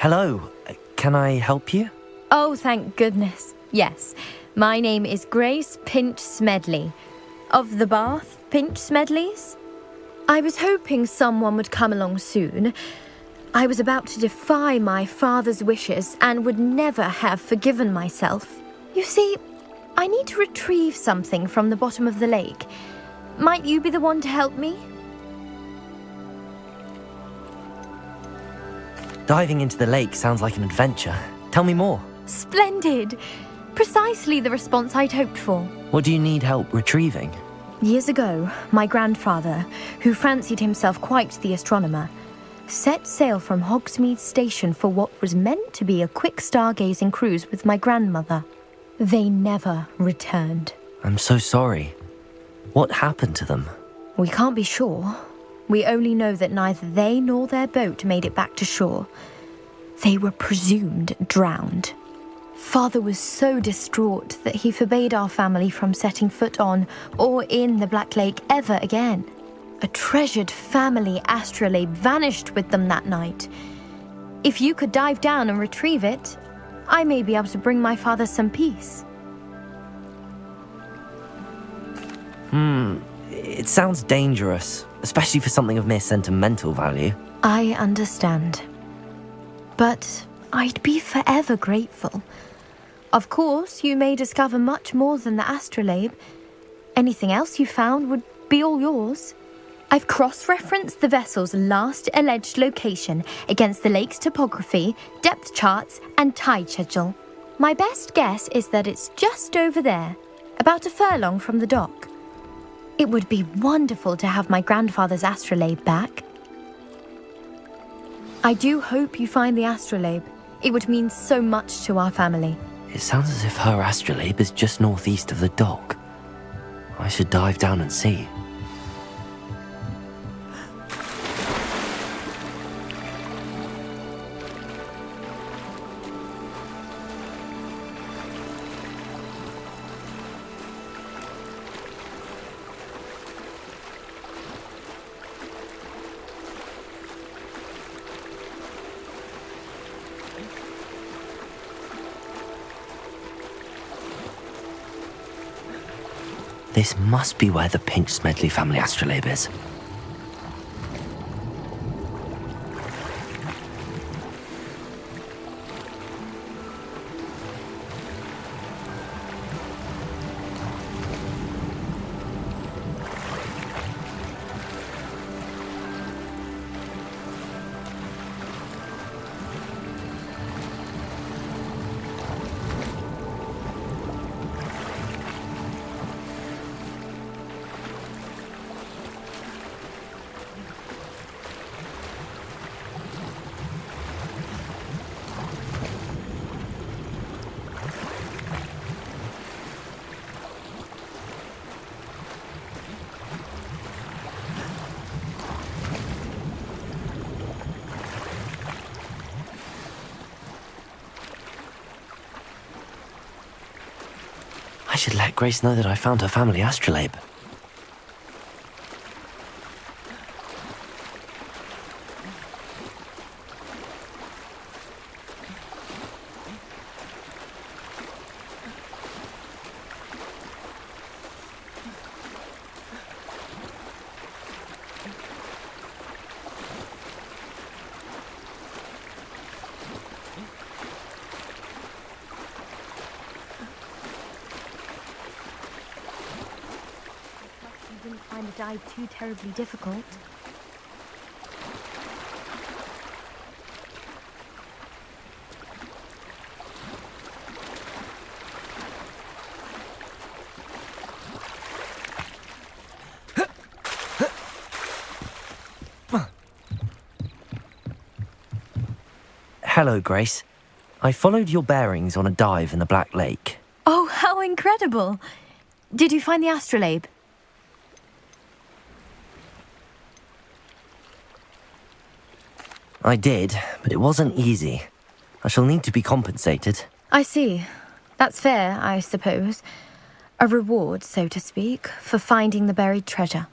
Hello. Can I help you? Oh, thank goodness. Yes. My name is Grace Pinch Smedley. Of the Bath Pinch Smedleys? I was hoping someone would come along soon. I was about to defy my father's wishes and would never have forgiven myself. You see, I need to retrieve something from the bottom of the lake. Might you be the one to help me? Diving into the lake sounds like an adventure. Tell me more. Splendid! Precisely the response I'd hoped for. What do you need help retrieving? Years ago, my grandfather, who fancied himself quite the astronomer, set sail from Hogsmeade Station for what was meant to be a quick stargazing cruise with my grandmother. They never returned. I'm so sorry. What happened to them? We can't be sure. We only know that neither they nor their boat made it back to shore. They were presumed drowned. Father was so distraught that he forbade our family from setting foot on or in the Black Lake ever again. A treasured family astrolabe vanished with them that night. If you could dive down and retrieve it, I may be able to bring my father some peace. It sounds dangerous, especially for something of mere sentimental value. I understand. But I'd be forever grateful. Of course, you may discover much more than the astrolabe. Anything else you found would be all yours. I've cross-referenced the vessel's last alleged location against the lake's topography, depth charts, and tide schedule. My best guess is that it's just over there, about a furlong from the dock. It would be wonderful to have my grandfather's astrolabe back. I do hope you find the astrolabe. It would mean so much to our family. It sounds as if her astrolabe is just northeast of the dock. I should dive down and see. This must be where the Pinch Smedley family astrolabe is. I should let Grace know that I found her family astrolabe. Didn't find the dive too terribly difficult. Hello, Grace. I followed your bearings on a dive in the Black Lake. Oh, how incredible! Did you find the astrolabe? I did, but it wasn't easy. I shall need to be compensated. I see. That's fair, I suppose. A reward, so to speak, for finding the buried treasure.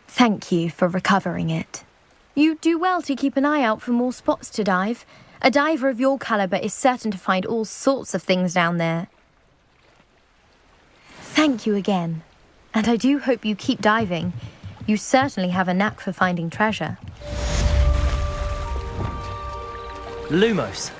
Thank you for recovering it. You do well to keep an eye out for more spots to dive, A diver of your caliber is certain to find all sorts of things down there. Thank you again. And I do hope you keep diving. You certainly have a knack for finding treasure. Lumos.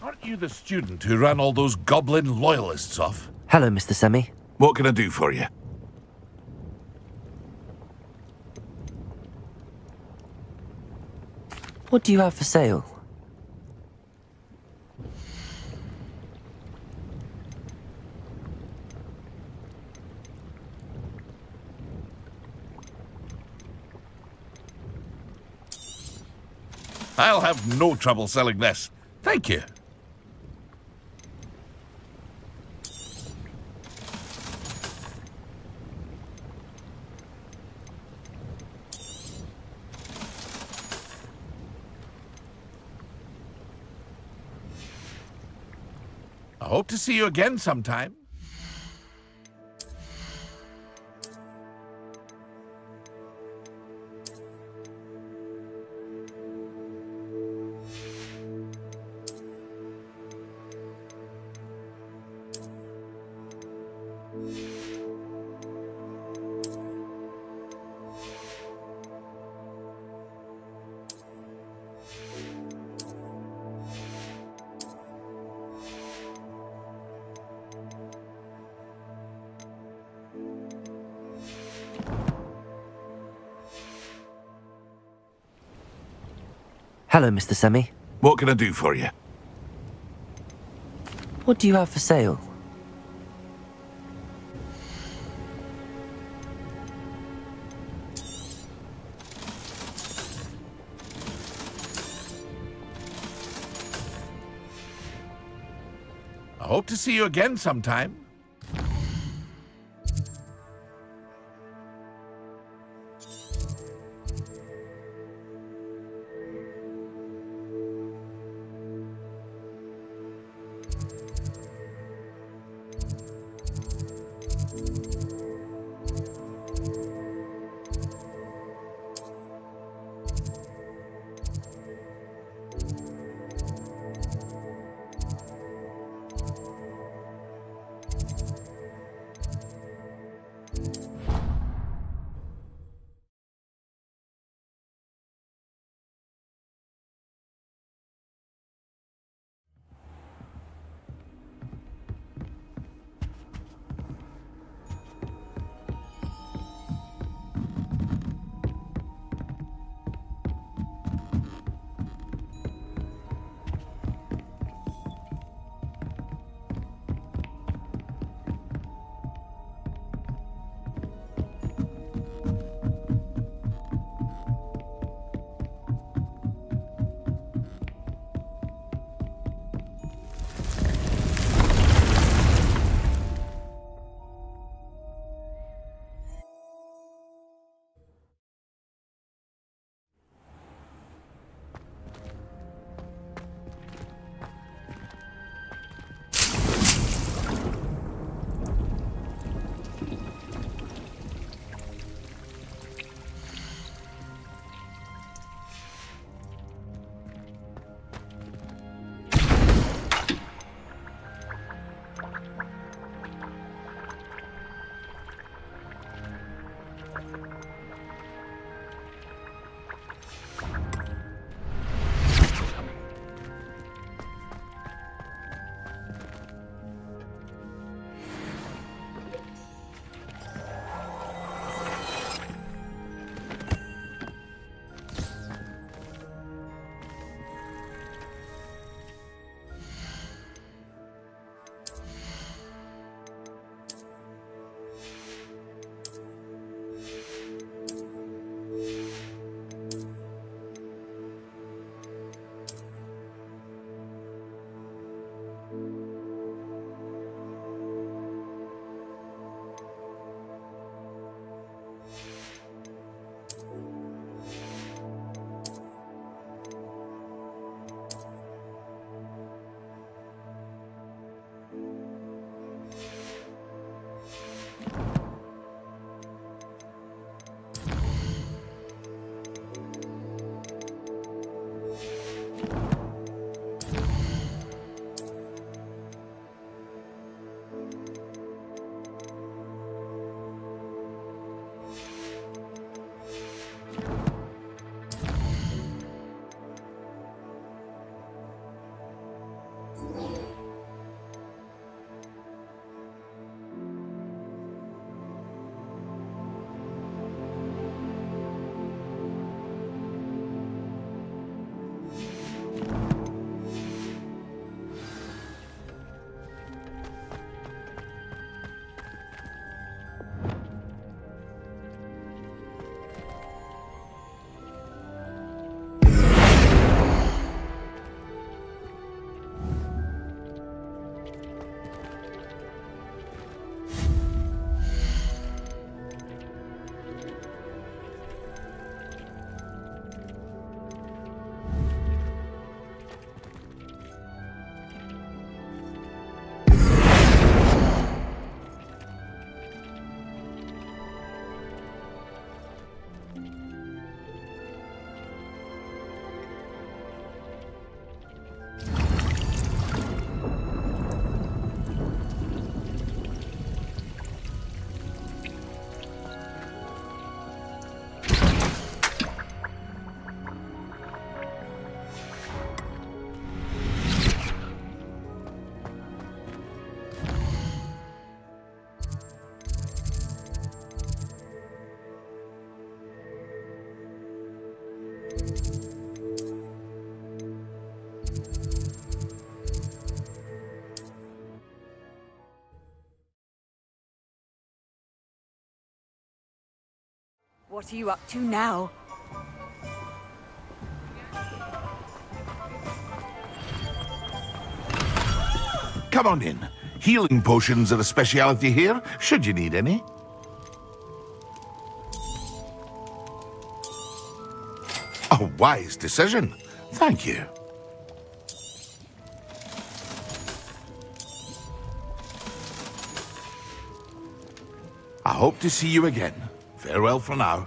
Aren't you the student who ran all those goblin loyalists off? Hello, Mr. Semi. What can I do for you? What do you have for sale? I'll have no trouble selling this. Thank you. I hope to see you again sometime. Hello, Mr. Semi. What can I do for you? What do you have for sale? I hope to see you again sometime. What are you up to now? Come on in. Healing potions are a speciality here, should you need any. A wise decision. Thank you. I hope to see you again. Farewell for now.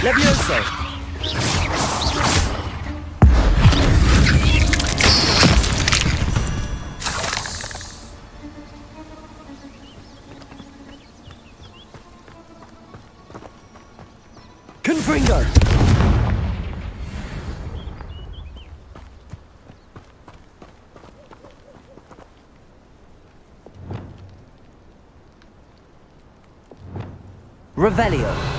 Levioso! Confringo! Revelio.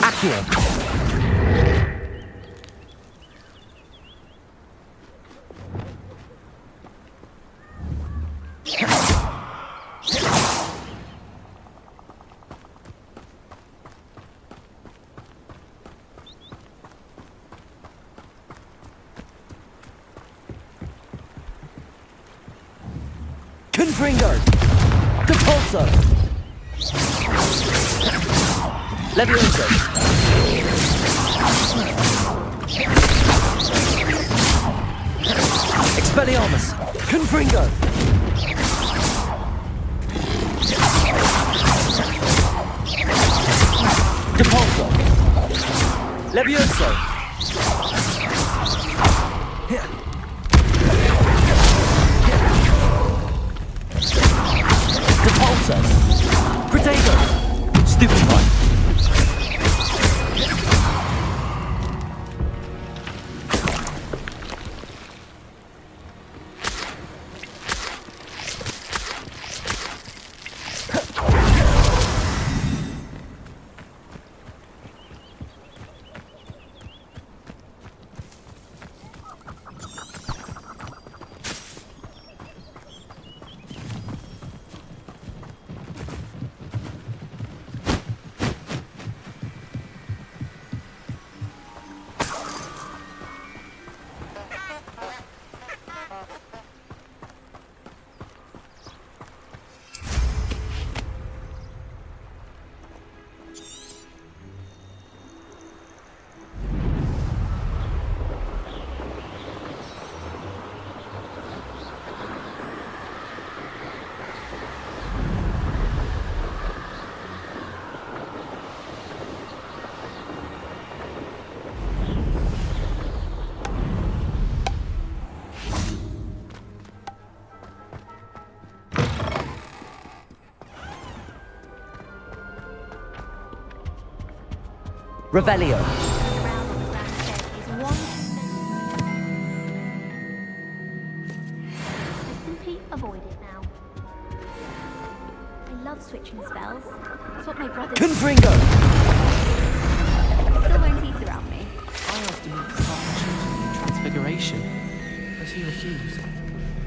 Accio. Confringo! Depulso! Levioso! Expelliarmus! Confringo! Depulso! Levioso! Depulso! Protego! Stupefy! Revelio. Simply avoid it now. I love switching spells. It's what my brother Confringo! still won't eat around me. I asked him to start choosing Transfiguration, but he refused.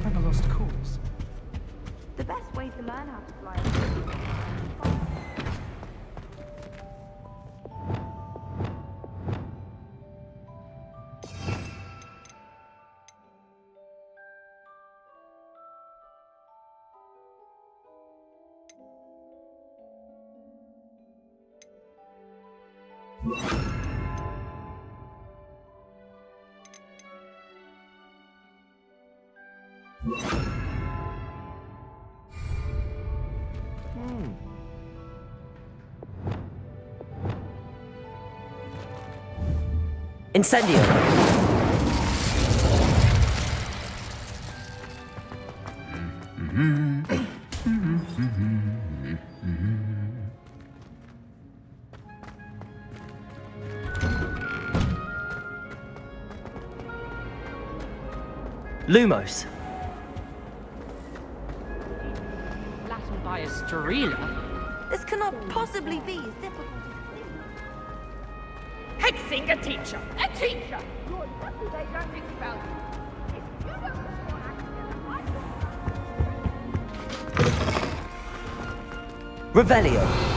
I'm a lost cause. The best way to learn how to fly is Incendio. Lumos. Latin by Estrella? This cannot possibly be as difficult as it Hexing a teacher! A teacher! You're lucky they don't expel you. If you don't respond, Revelio.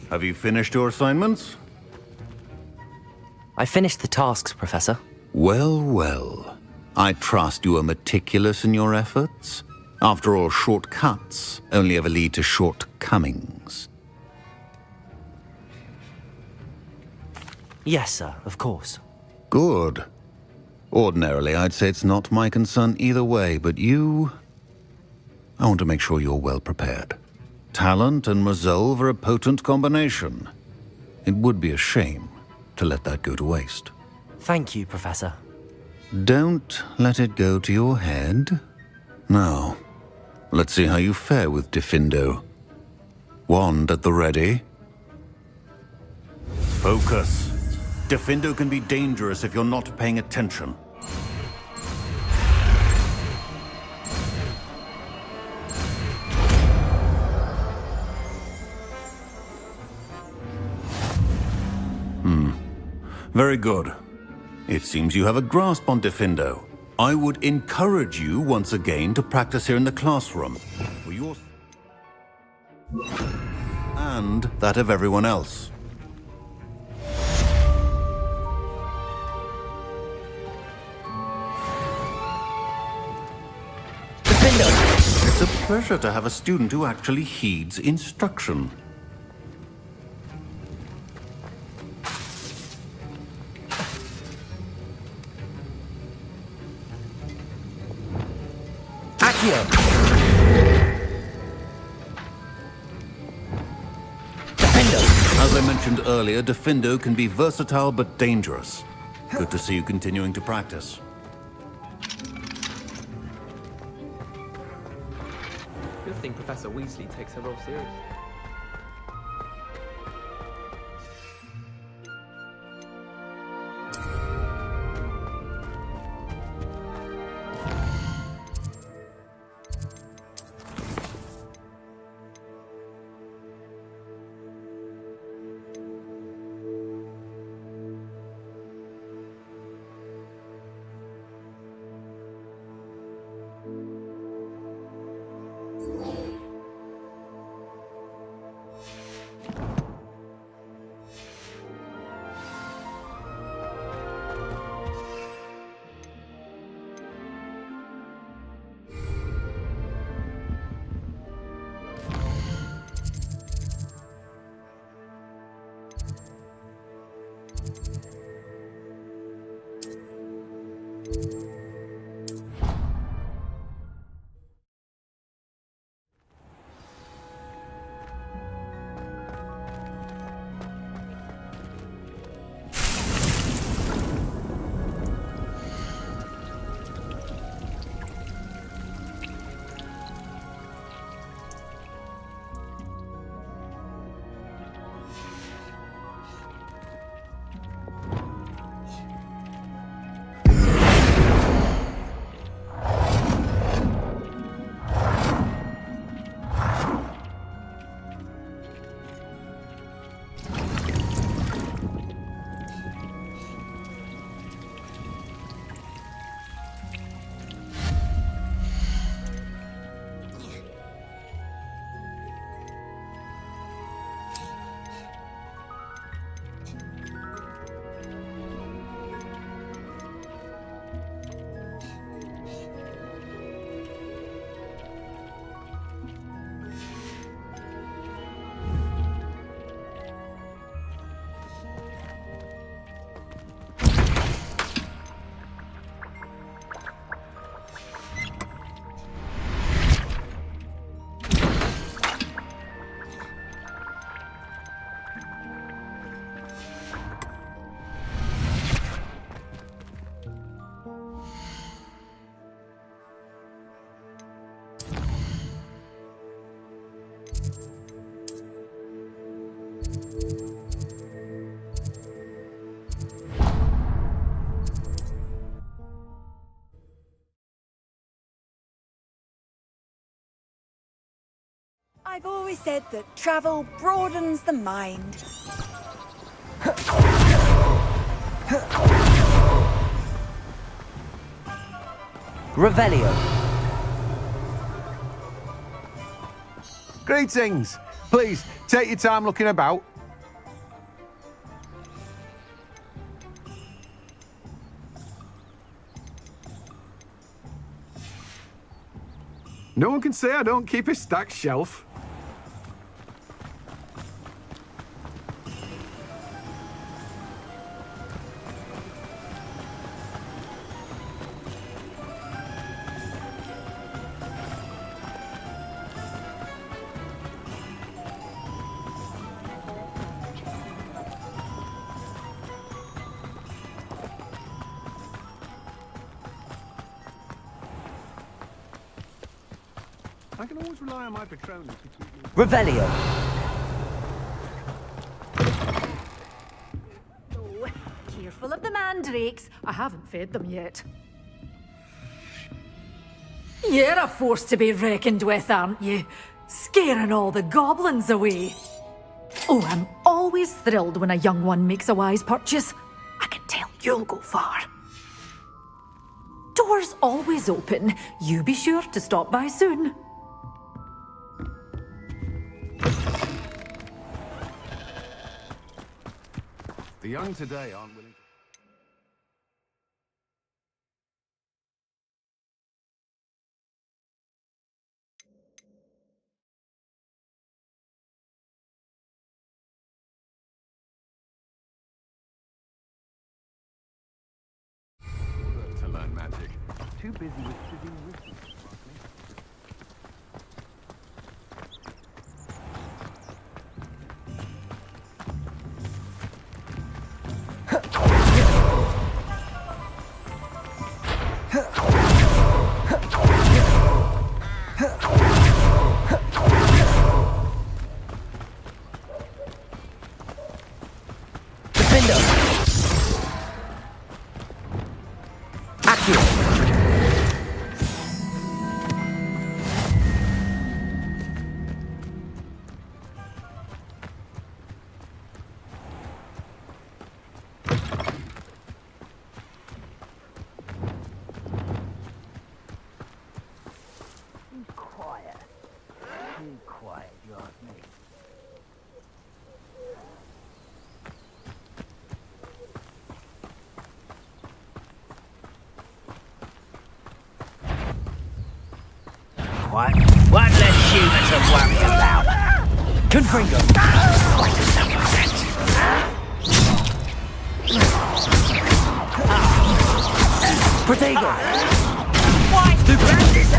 Have you finished your assignments? I finished the tasks, Professor. Well, well. I trust you are meticulous in your efforts. After all, shortcuts only ever lead to shortcomings. Yes, sir, of course. Good. Ordinarily, I'd say it's not my concern either way, but you... I want to make sure you're well prepared. Talent and resolve are a potent combination. It would be a shame to let that go to waste. Thank you, Professor. Don't let it go to your head. Now, let's see how you fare with Defindo. Wand at the ready. Focus. Defindo can be dangerous if you're not paying attention. Very good. It seems you have a grasp on Defindo. I would encourage you once again to practice here in the classroom. For your... and that of everyone else. It's a pleasure to have a student who actually heeds instruction. As I mentioned earlier, Defindo can be versatile but dangerous. Good to see you continuing to practice. Good thing Professor Weasley takes her role seriously. I've always said that travel broadens the mind. Revelio. Greetings. Please, take your time looking about. No one can say I don't keep a stacked shelf. I can always rely on my Patronus to keep me... Revelio. Oh, careful of the mandrakes. I haven't fed them yet. You're a force to be reckoned with, aren't you? Scaring all the goblins away. Oh, I'm always thrilled when a young one makes a wise purchase. I can tell you'll go far. Doors always open. You be sure to stop by soon. The young today aren't willing to learn magic. Too busy with sitting wisdom. What less human to worry about? Confringo. Protego. Why stupendous?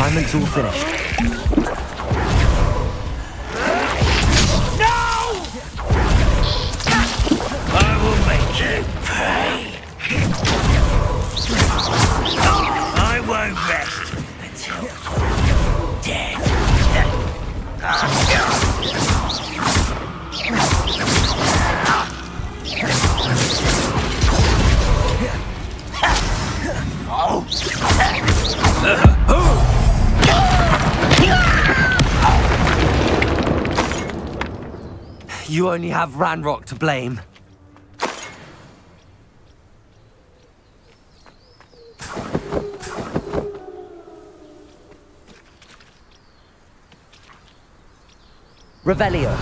Assignment's all finished. I will make you pay. I won't rest until you're dead. You only have Ranrock to blame. Revelio.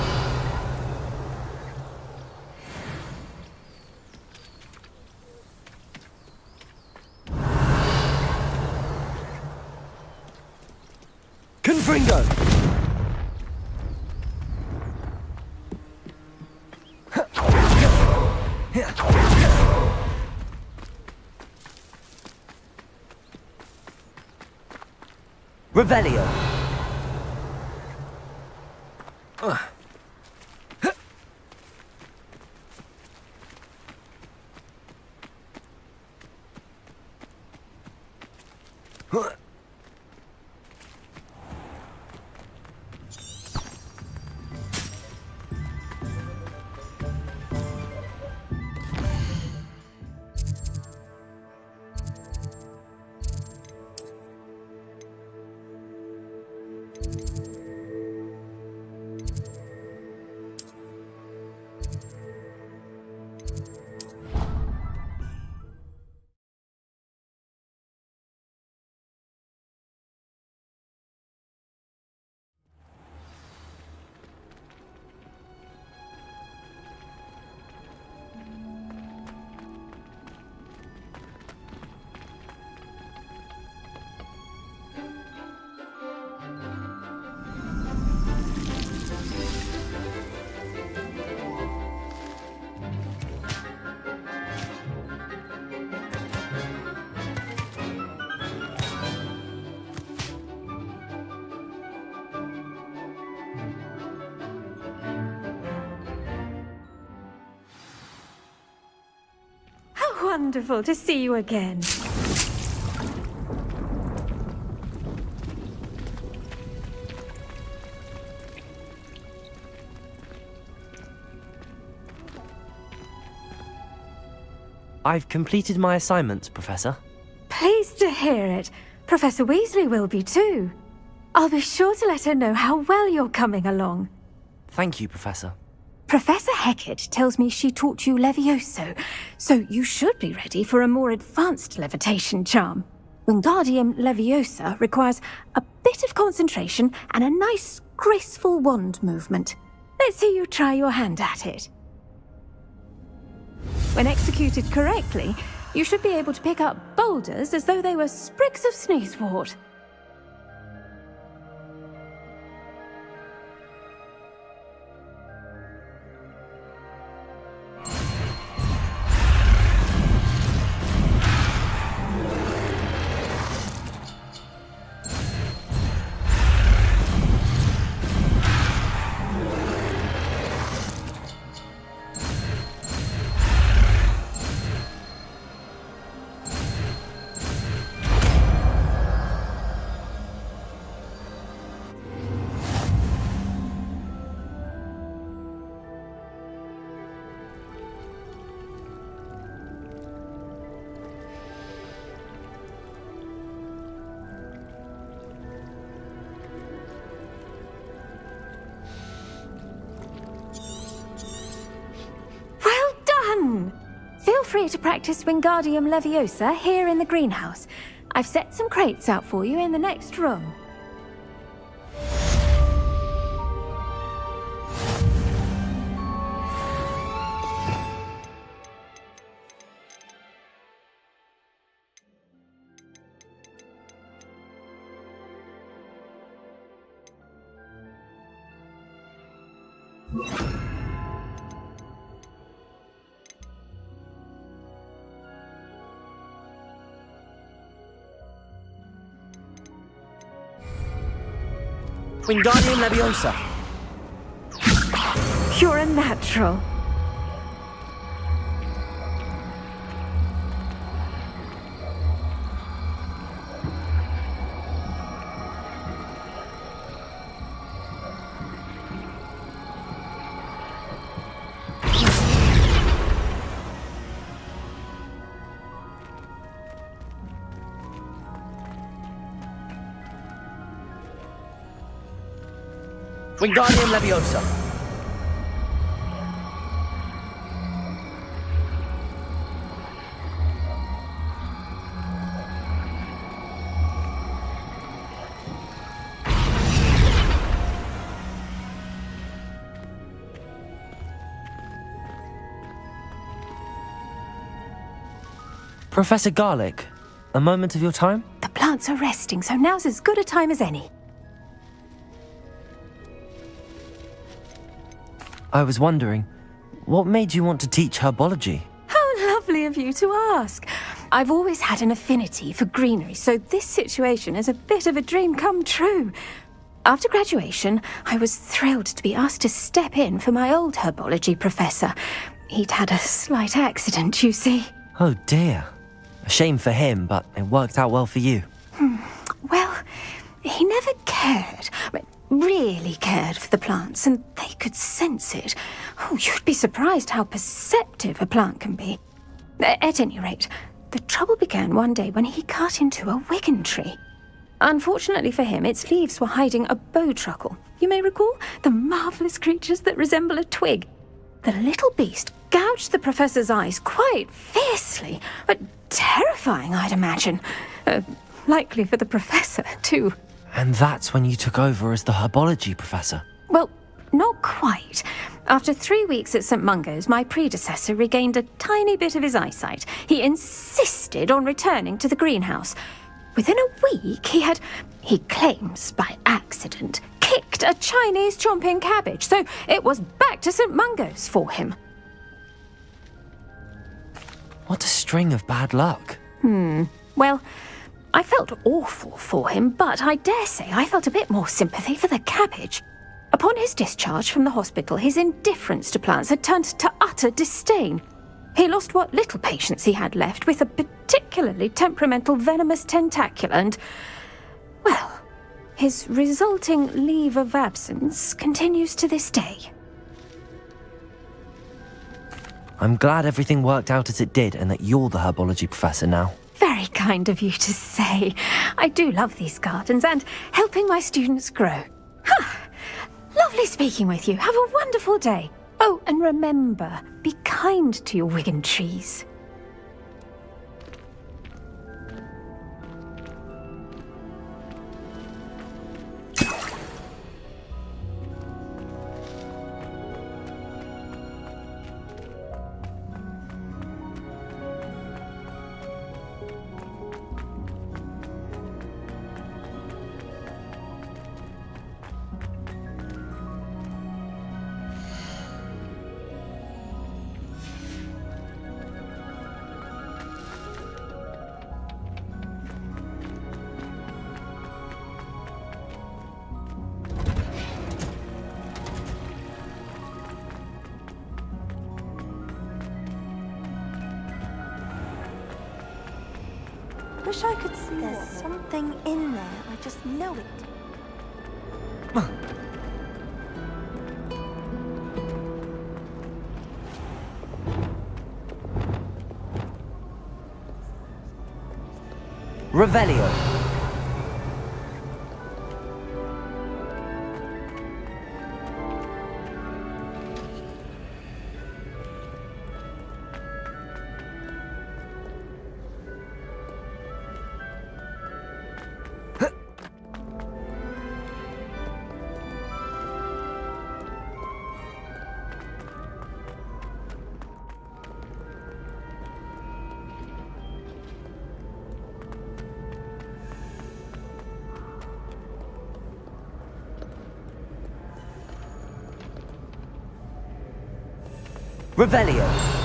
Confringo. Revelio. wonderful to see you again. I've completed my assignments, Professor. Pleased to hear it. Professor Weasley will be too. I'll be sure to let her know how well you're coming along. Thank you, Professor. Professor Hecat tells me she taught you Levioso, so you should be ready for a more advanced levitation charm. Wingardium Leviosa requires a bit of concentration and a nice, graceful wand movement. Let's see you try your hand at it. When executed correctly, you should be able to pick up boulders as though they were sprigs of sneezewort. Feel free to practice Wingardium Leviosa here in the greenhouse. I've set some crates out for you in the next room. Wingardium Leviosa. You're a natural. Wingardium Leviosa. Professor Garlick, a moment of your time? The plants are resting, so now's as good a time as any. I was wondering, what made you want to teach herbology? How lovely of you to ask. I've always had an affinity for greenery, so this situation is a bit of a dream come true. After graduation, I was thrilled to be asked to step in for my old herbology professor. He'd had a slight accident, you see. Oh dear. A shame for him, but it worked out well for you. Well, he never cared. Really cared for the plants, and they could sense it. Oh, you'd be surprised how perceptive a plant can be. At any rate, the trouble began one day when he cut into a wigan tree. Unfortunately for him, its leaves were hiding a bowtruckle. You may recall the marvellous creatures that resemble a twig. The little beast gouged the professor's eyes quite fiercely, but terrifying, I'd imagine. Likely for the professor, too. And that's when you took over as the herbology professor? Well, not quite. After 3 weeks at St. Mungo's, my predecessor regained a tiny bit of his eyesight. He insisted on returning to the greenhouse. Within a week, he claims by accident, kicked a Chinese chomping cabbage, so it was back to St. Mungo's for him. What a string of bad luck. Well, I felt awful for him, but I dare say I felt a bit more sympathy for the cabbage. Upon his discharge from the hospital, his indifference to plants had turned to utter disdain. He lost what little patience he had left with a particularly temperamental venomous tentacula and, well, his resulting leave of absence continues to this day. I'm glad everything worked out as it did and that you're the herbology professor now. Very kind of you to say. I do love these gardens and helping my students grow. Lovely speaking with you. Have a wonderful day. Oh, and remember, be kind to your Wigan trees. Wish I could see. There's something in there. I just know it. Revelio. Revelio.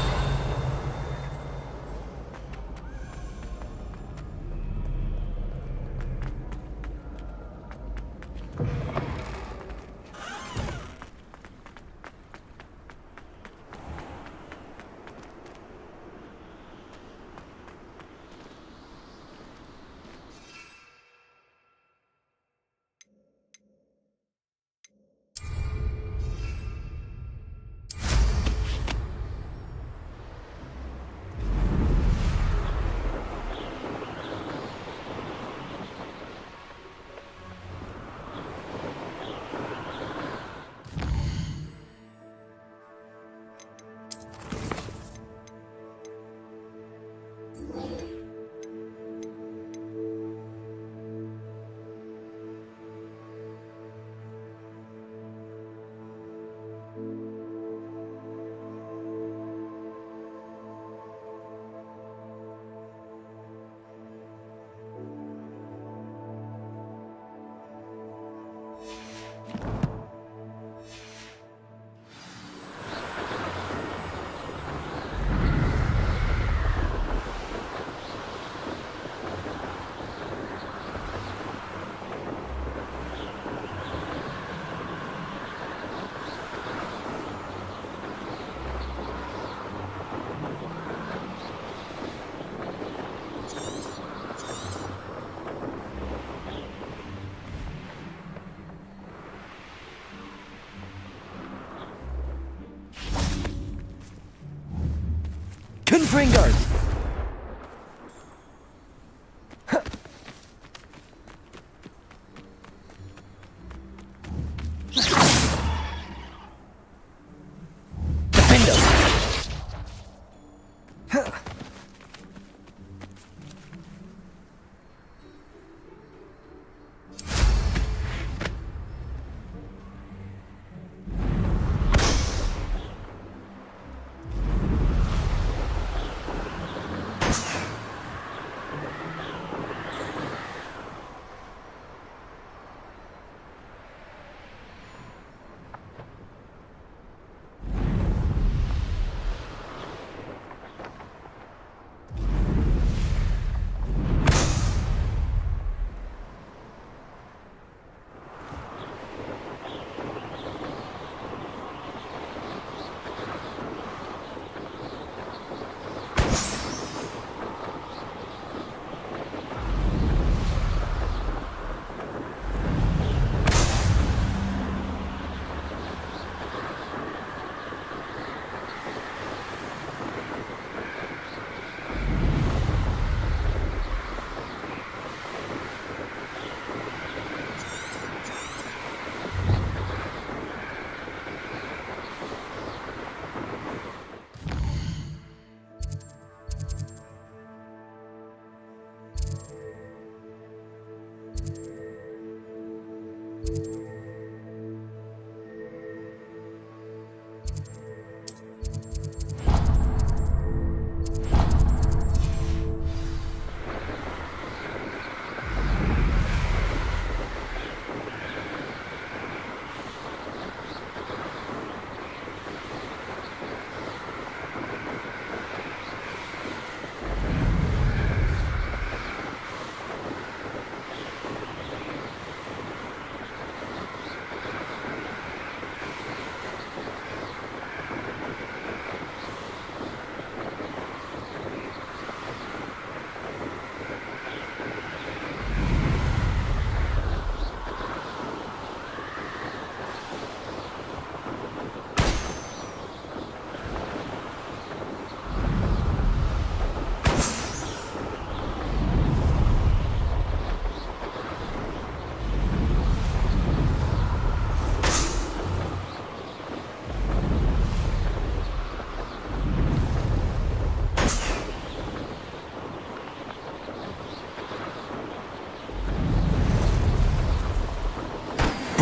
Confringo!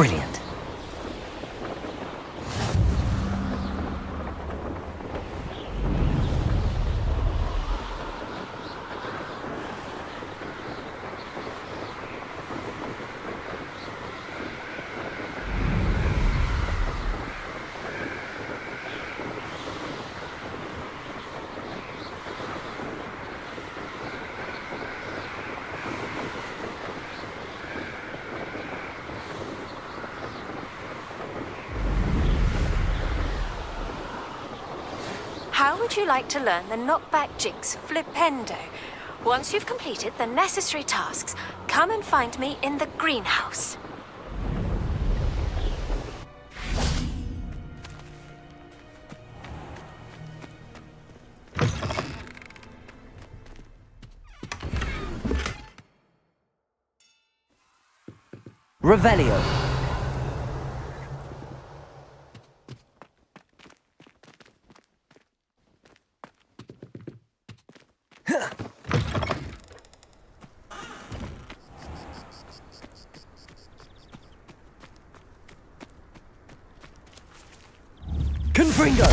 Brilliant. How would you like to learn the knockback jigs flipendo? Once you've completed the necessary tasks, come and find me in the greenhouse. Revelio. Confringo!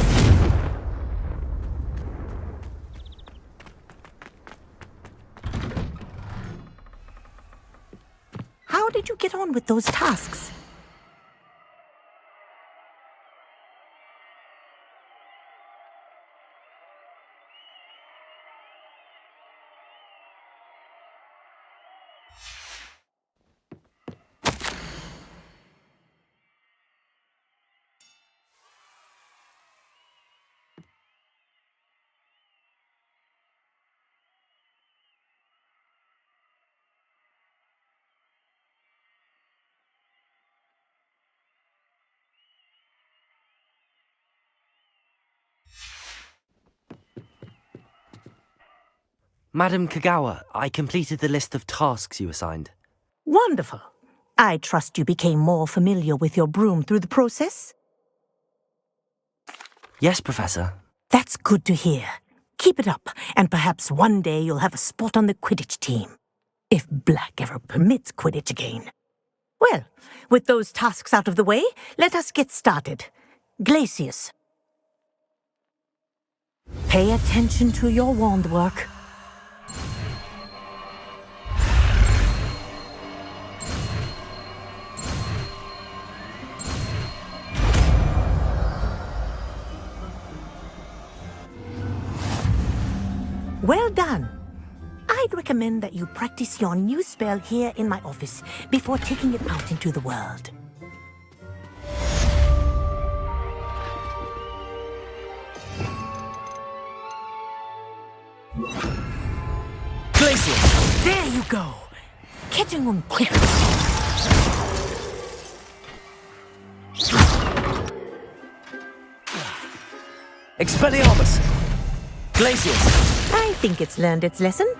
How did you get on with those tasks? Madam Kagawa, I completed the list of tasks you assigned. Wonderful. I trust you became more familiar with your broom through the process? Yes, Professor. That's good to hear. Keep it up, and perhaps one day you'll have a spot on the Quidditch team. If Black ever permits Quidditch again. Well, with those tasks out of the way, let us get started. Glacius. Pay attention to your wand work. Well done. I'd recommend that you practice your new spell here in my office before taking it out into the world. Glacius! There you go. Catching on quick. Expelliarmus! Glacius! I think it's learned its lesson,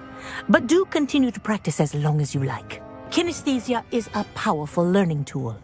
but do continue to practice as long as you like. Kinesthesia is a powerful learning tool.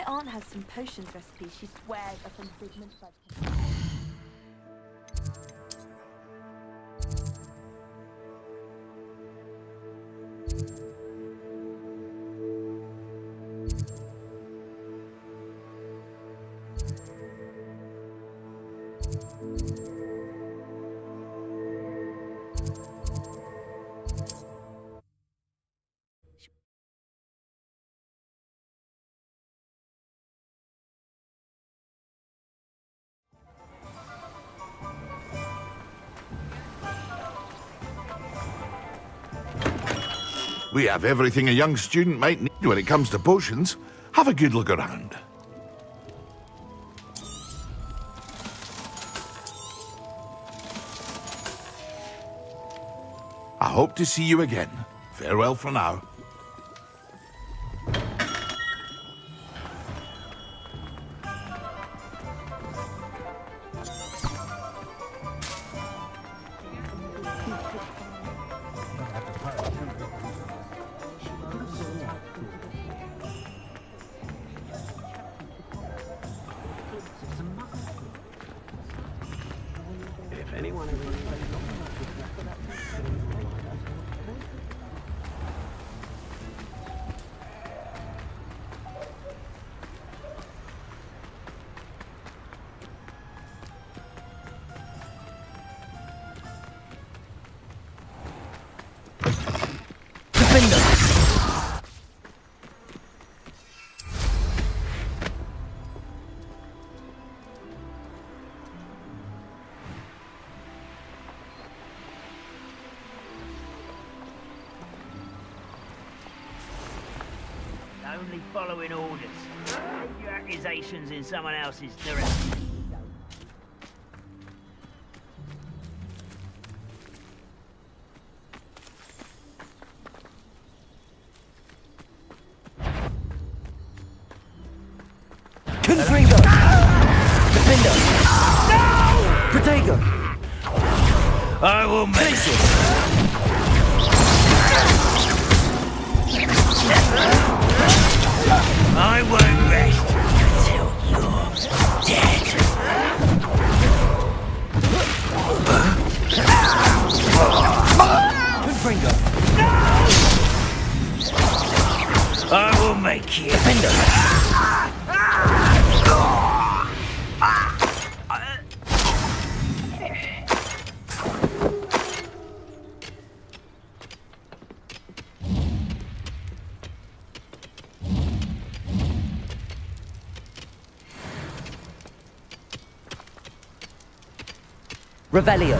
aunt has some potions recipes she swears are from Figment Bud. We have everything a young student might need when it comes to potions. Have a good look around. I hope to see you again. Farewell for now. If anyone ever only following orders. Take your accusations in someone else's direction. Confringo! Defender! No! Protego! I will make it. I won't rest until you're dead. Confringo! I will make you. Defender! Revelio.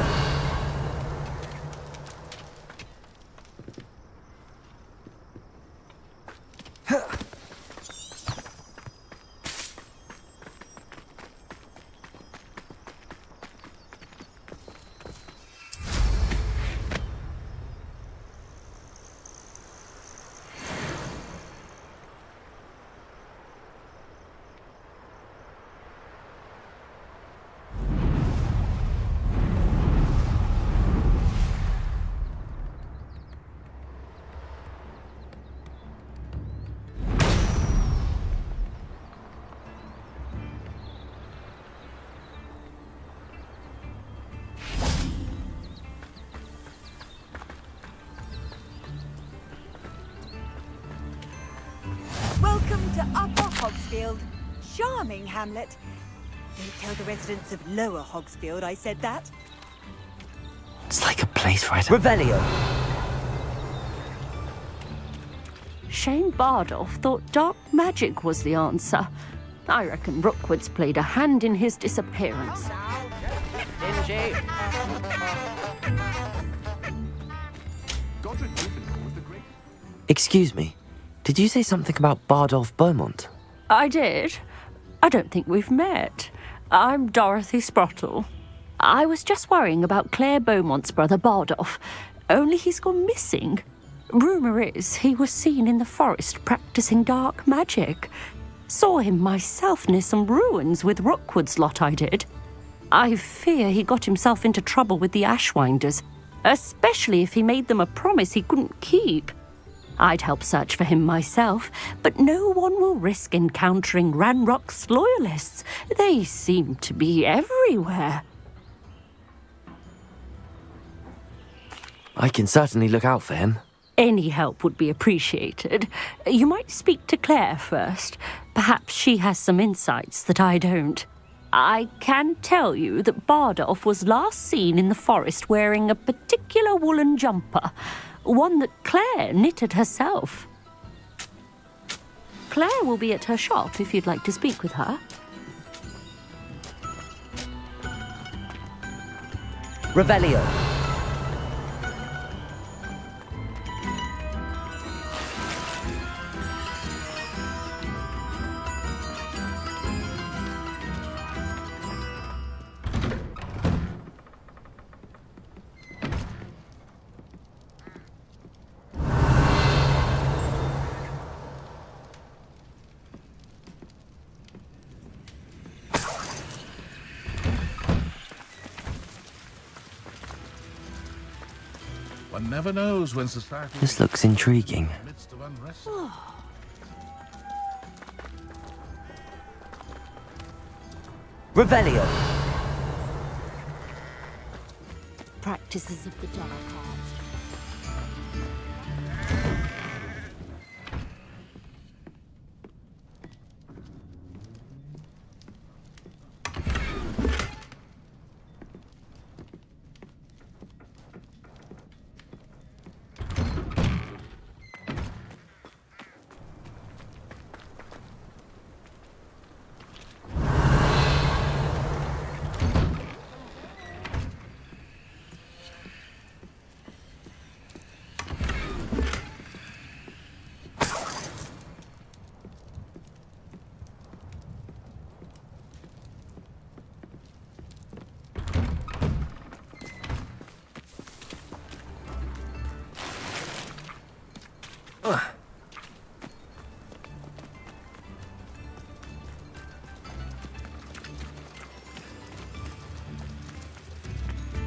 Welcome to Upper Hogsfield. Charming hamlet. Don't tell the residents of Lower Hogsfield I said that. It's like a place right Revelio. Shane Bardolph thought dark magic was the answer. I reckon Rookwood's played a hand in his disappearance. Excuse me. Did you say something about Bardolph Beaumont? I did. I don't think we've met. I'm Dorothy Sprottle. I was just worrying about Claire Beaumont's brother Bardolph, only he's gone missing. Rumour is he was seen in the forest practicing dark magic. Saw him myself near some ruins with Rookwood's lot I did. I fear he got himself into trouble with the Ashwinders, especially if he made them a promise he couldn't keep. I'd help search for him myself, but no one will risk encountering Ranrock's loyalists. They seem to be everywhere. I can certainly look out for him. Any help would be appreciated. You might speak to Claire first. Perhaps she has some insights that I don't. I can tell you that Bardolph was last seen in the forest wearing a particular woolen jumper, one that Claire knitted herself. Claire will be at her shop if you'd like to speak with her. Revelio. One never knows when society... This looks intriguing. In the midst of unrest. Revelio. Practices of the dark arts.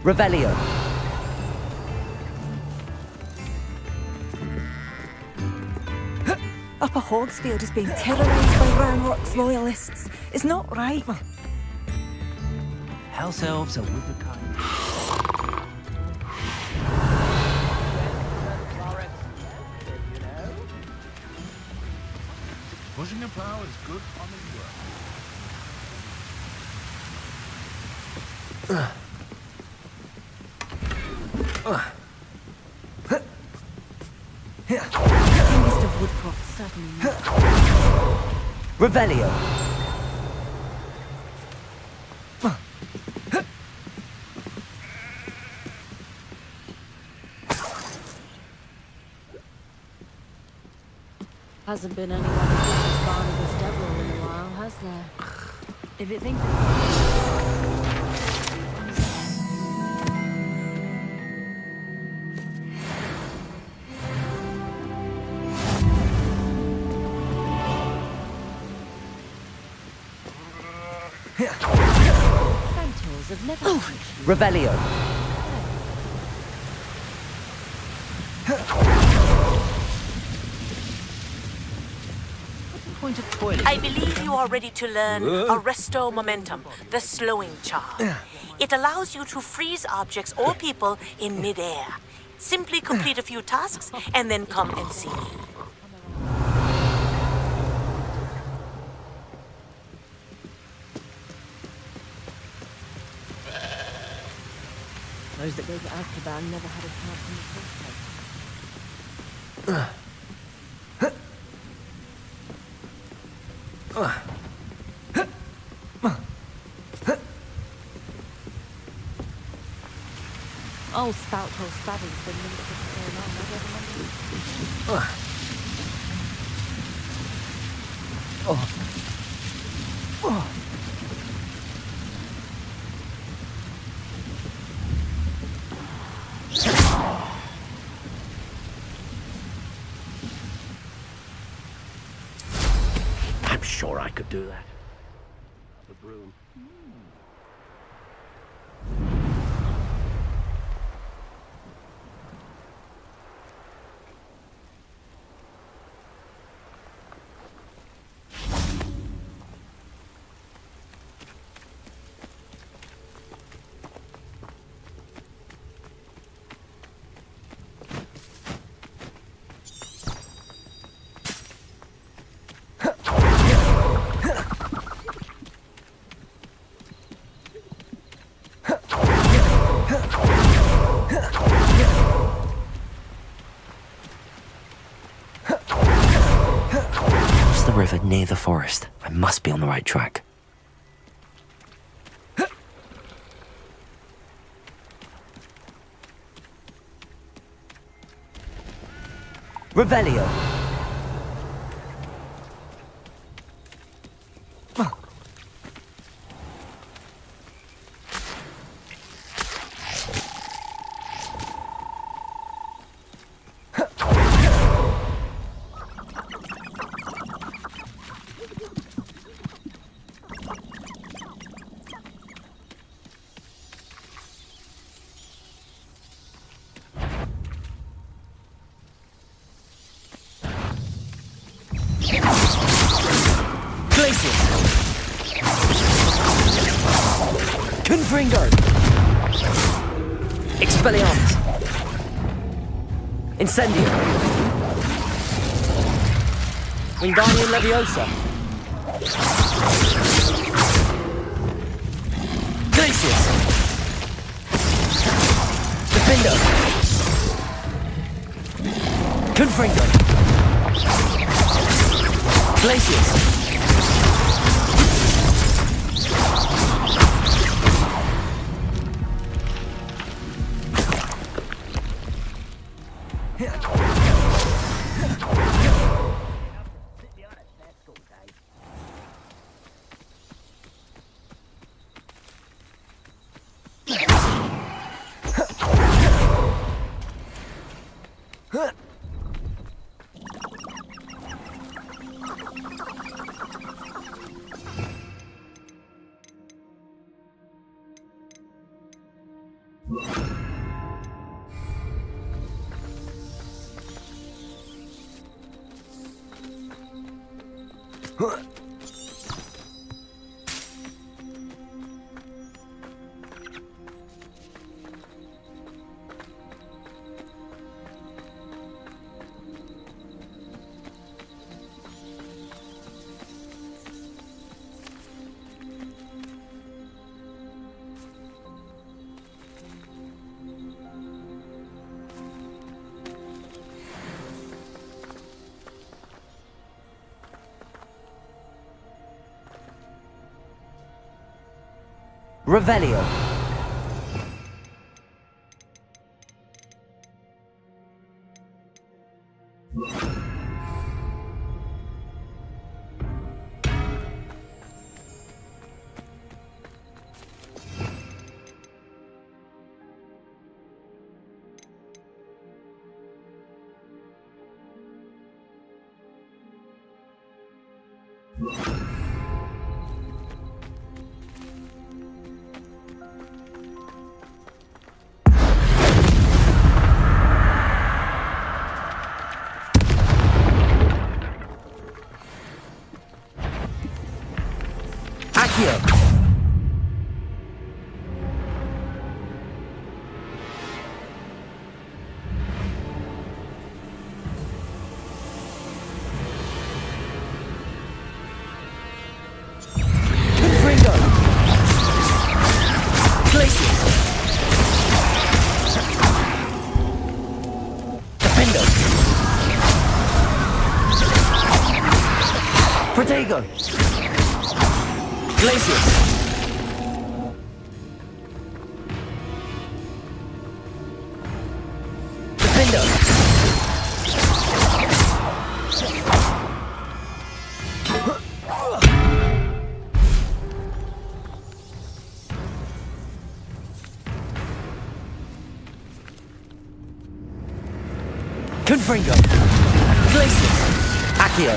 Revelio. Upper Hogsfield is being terrorised by Ranrock's loyalists. It's not right. House elves are with the kind. Pushing a plow is good honest work. Youngest of Woodcroft, certainly. Revelio. Hasn't been anyone as Barnabas Devil in a while, has there? If it thinks Centaurs have never... Revelio. Point of toilet. I believe you are ready to learn Arresto Momentum, the slowing charm. It allows you to freeze objects or people in midair. Simply complete a few tasks and then come and see me. Those that go to Azkaban never had a chance in the first place. Old spout hole stabbing's been linked to going on. I don't remember. I'm sure I could do that. The broom. river near the forest. I must be on the right track. Revelio. Confringo! Expelliarmus! Incendio! Wingardium Leviosa! Glacius! Defindo! Confringo! Glacius! Revelio. Protego! Glacius! Defendo! Confringo! Glacius! Accio!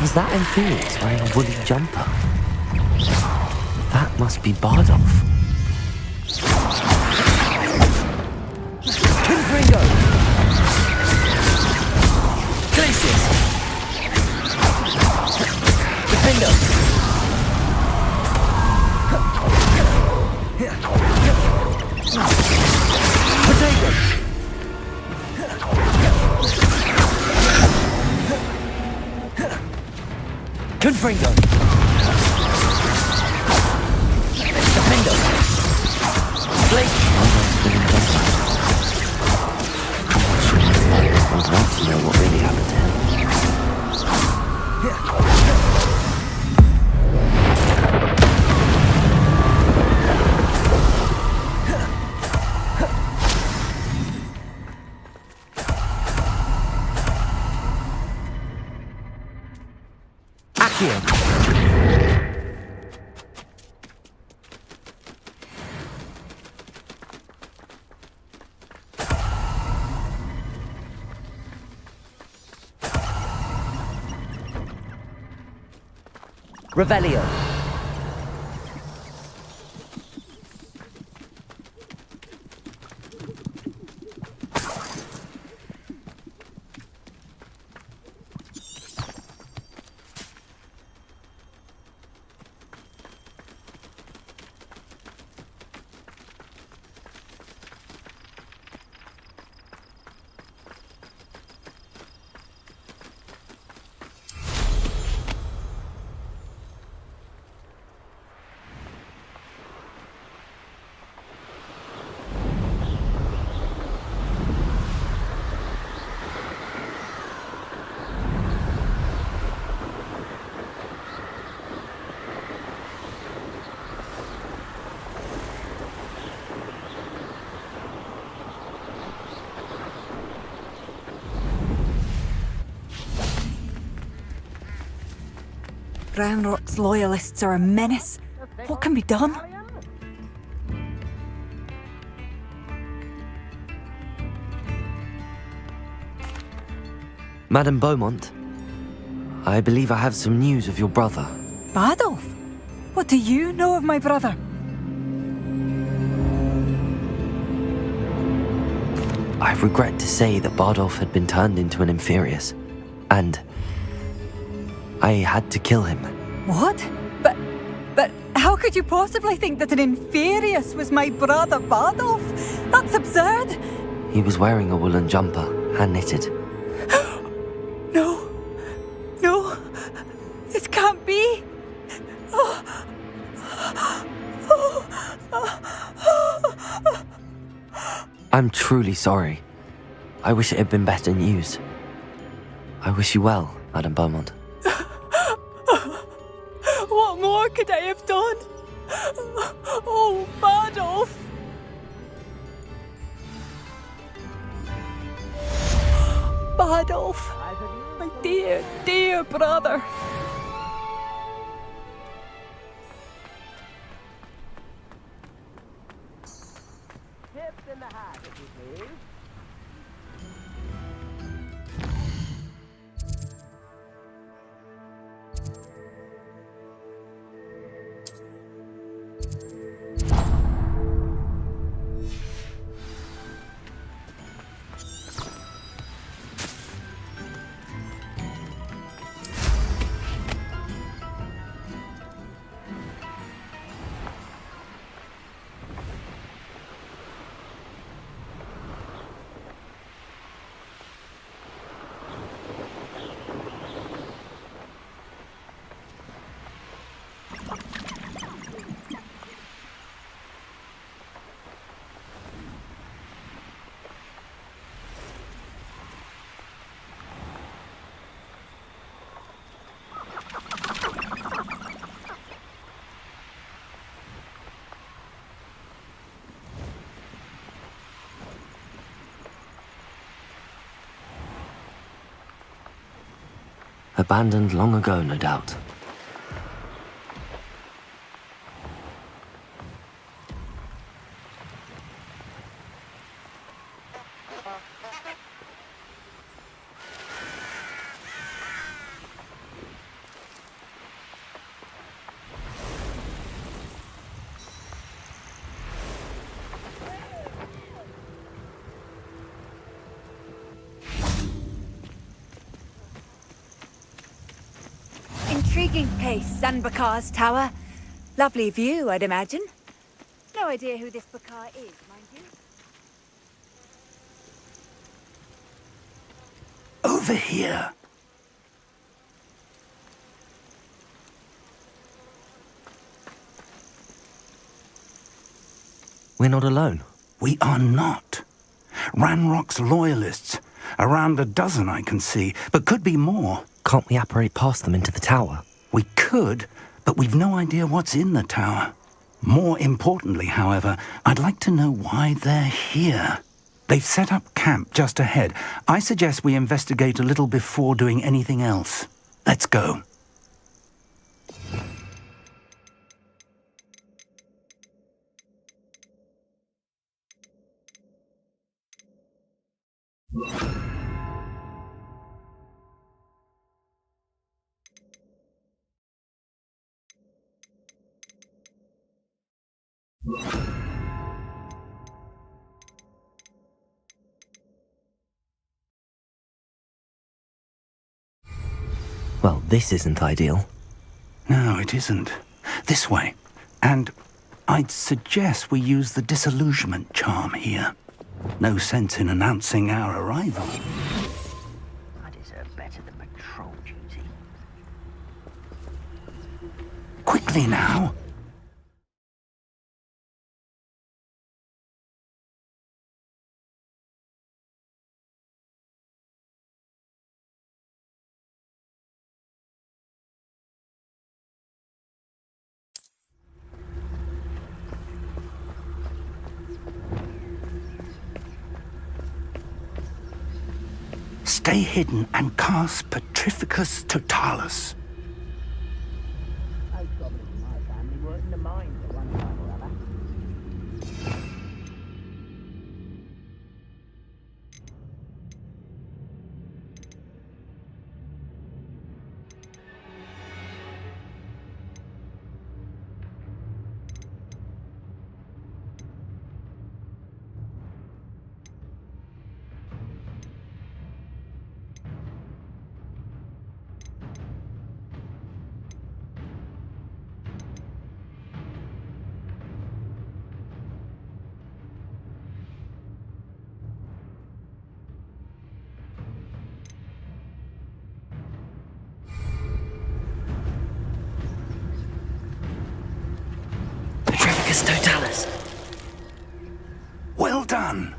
Is that Amphibious wearing a woolly jumper? That must be Bardolph. Confringo! Glacius! Defendo! Protego! Confringo! Defendo! would want to know what really happened to him. Accio! Revelio. Ranrock's loyalists are a menace. What can be done? Madame Beaumont, I believe I have some news of your brother. Badolf? What do you know of my brother? I regret to say that Bardolph had been turned into an Inferius, and I had to kill him. What? But how could you possibly think that an Inferius was my brother Badolf? That's absurd! He was wearing a woolen jumper, hand-knitted. No, this can't be. I'm truly sorry. I wish it had been better news. I wish you well, Madame Beaumont. What more could I have done? Oh, Badolf! Badolf! My dear, dear brother! Tips in the hat, if you please. Abandoned long ago, no doubt. Intriguing place, Sanbakar's tower. Lovely view, I'd imagine. No idea who this Bakar is, mind you. Over here. We're not alone. We are not. Ranrock's loyalists. Around a dozen I can see, but could be more. Can't we apparate past them into the tower? We could, but we've no idea what's in the tower. More importantly, however, I'd like to know why they're here. They've set up camp just ahead. I suggest we investigate a little before doing anything else. Let's go. Well, this isn't ideal. No, it isn't. This way. And I'd suggest we use the disillusionment charm here. No sense in announcing our arrival. I deserve better than patrol duty. Quickly now. Stay hidden and cast Petrificus Totalis. Those goblins in my family were in the mines at one time or other. Petrificus Totalis. Well done.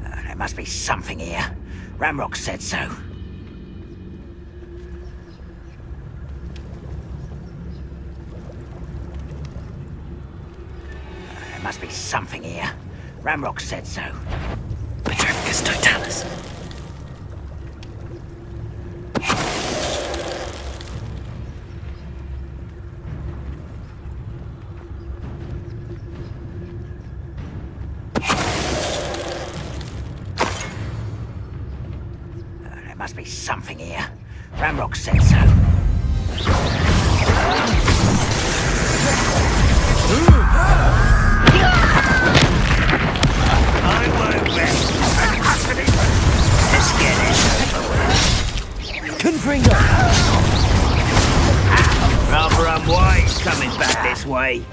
There must be something here. Ramrock said so. There must be something here. Ramrock said so. Petrificus Totalis. There must be something here. Ramrock said so. I won't rest until it. Let's get it. Confringo! Rather unwise coming back this way.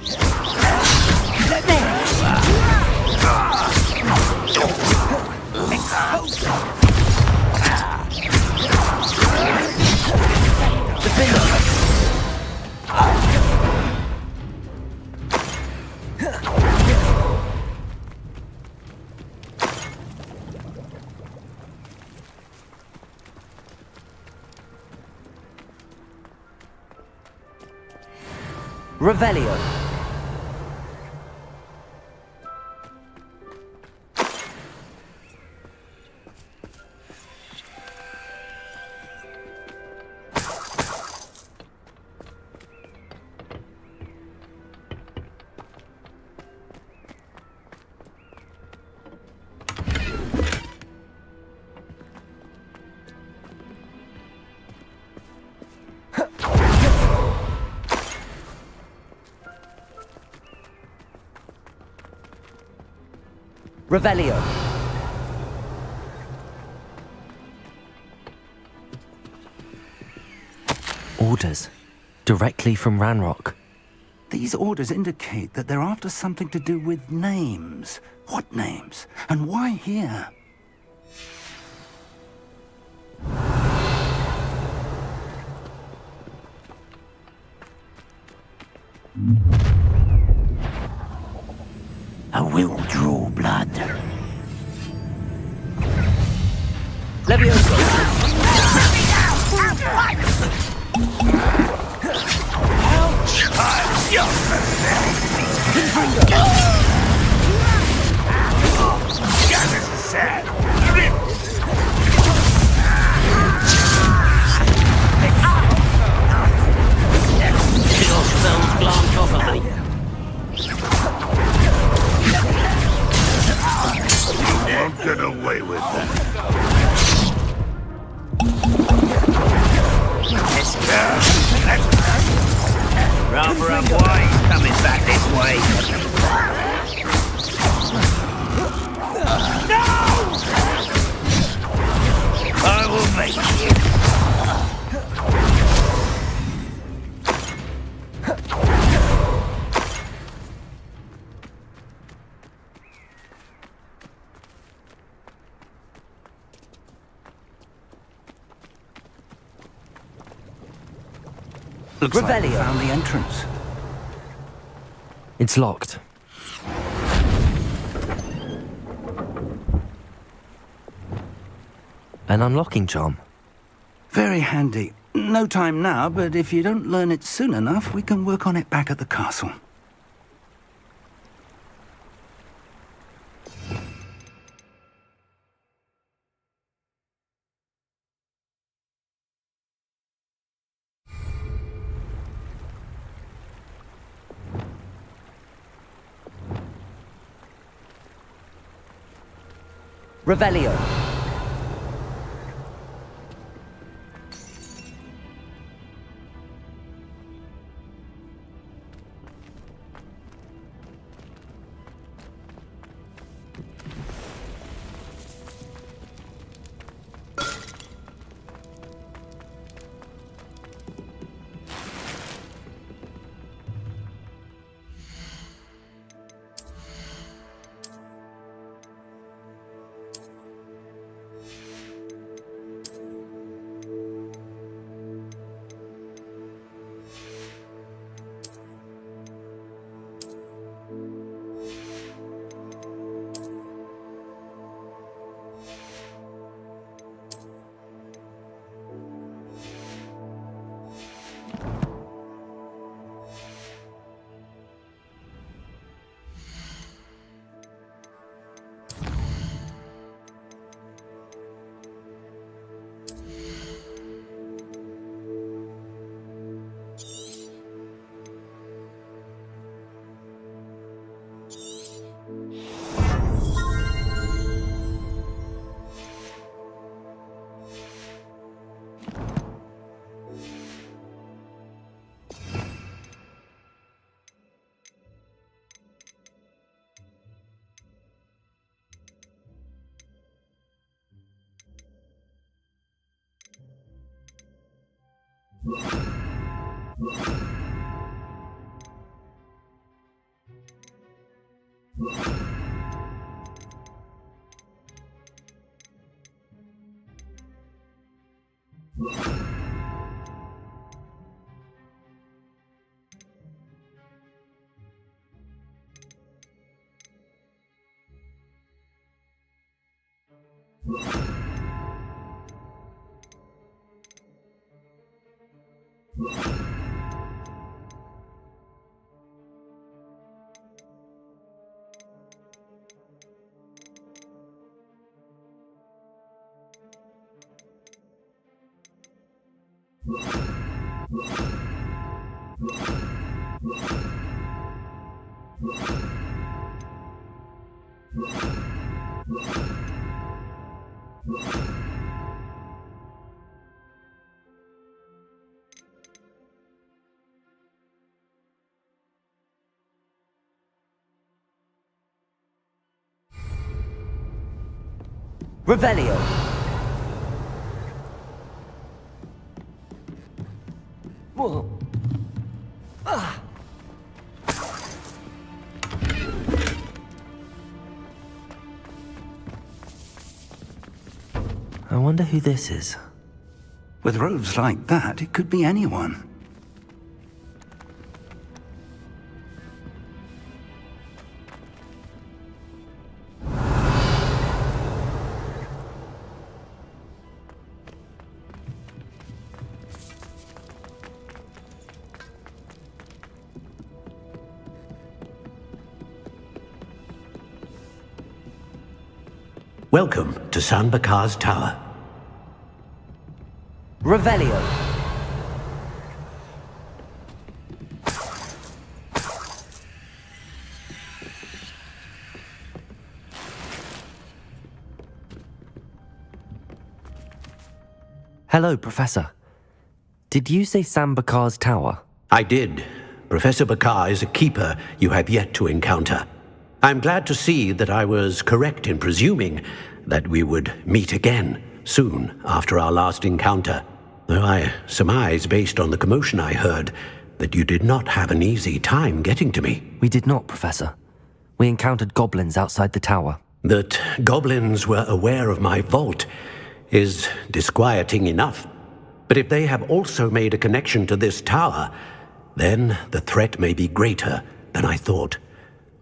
Revelio. Revelio. Orders. Directly from Ranrock. These orders indicate that they're after something to do with names. What names? And why here? I will draw blood. Won't get away with that. Rather unwise coming back this way. No! I will make you. Looks like we found the entrance. It's locked. An unlocking charm. Very handy. No time now, but if you don't learn it soon enough, we can work on it back at the castle. Revelio. Revelio. Whoa. Ah. I wonder who this is. With robes like that, it could be anyone. Welcome to San Bakar's Tower. Revelio. Hello, Professor. Did you say San Bakar's Tower? I did. Professor Bakar is a keeper you have yet to encounter. I'm glad to see that I was correct in presuming that we would meet again soon after our last encounter, though I surmise, based on the commotion I heard, that you did not have an easy time getting to me. We did not, Professor. We encountered goblins outside the tower. That goblins were aware of my vault is disquieting enough. But if they have also made a connection to this tower, then the threat may be greater than I thought.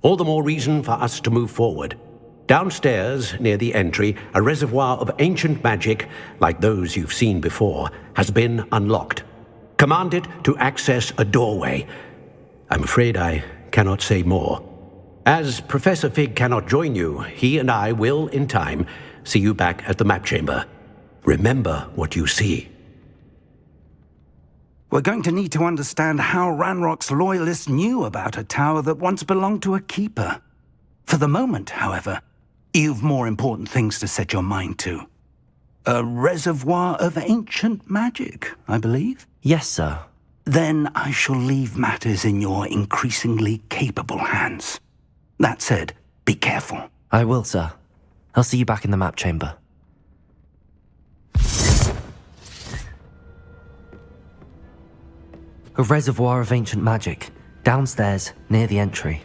All the more reason for us to move forward. Downstairs, near the entry, a reservoir of ancient magic, like those you've seen before, has been unlocked. Command it to access a doorway. I'm afraid I cannot say more. As Professor Fig cannot join you, he and I will, in time, see you back at the map chamber. Remember what you see. We're going to need to understand how Ranrock's loyalists knew about a tower that once belonged to a keeper. For the moment, however, you've more important things to set your mind to. A reservoir of ancient magic, I believe? Yes, sir. Then I shall leave matters in your increasingly capable hands. That said, be careful. I will, sir. I'll see you back in the map chamber. A reservoir of ancient magic, downstairs, near the entry.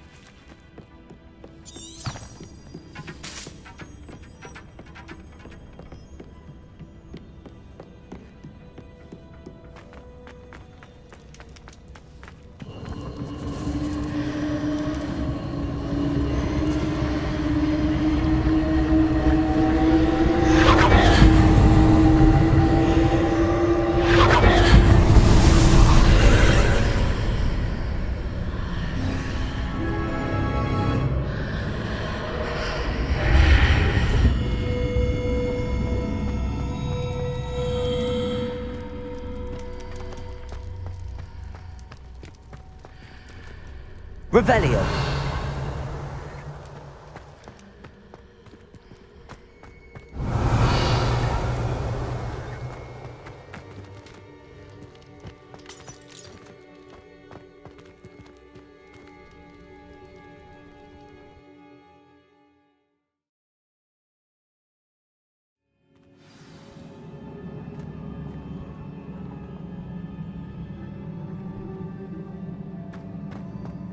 Revelio.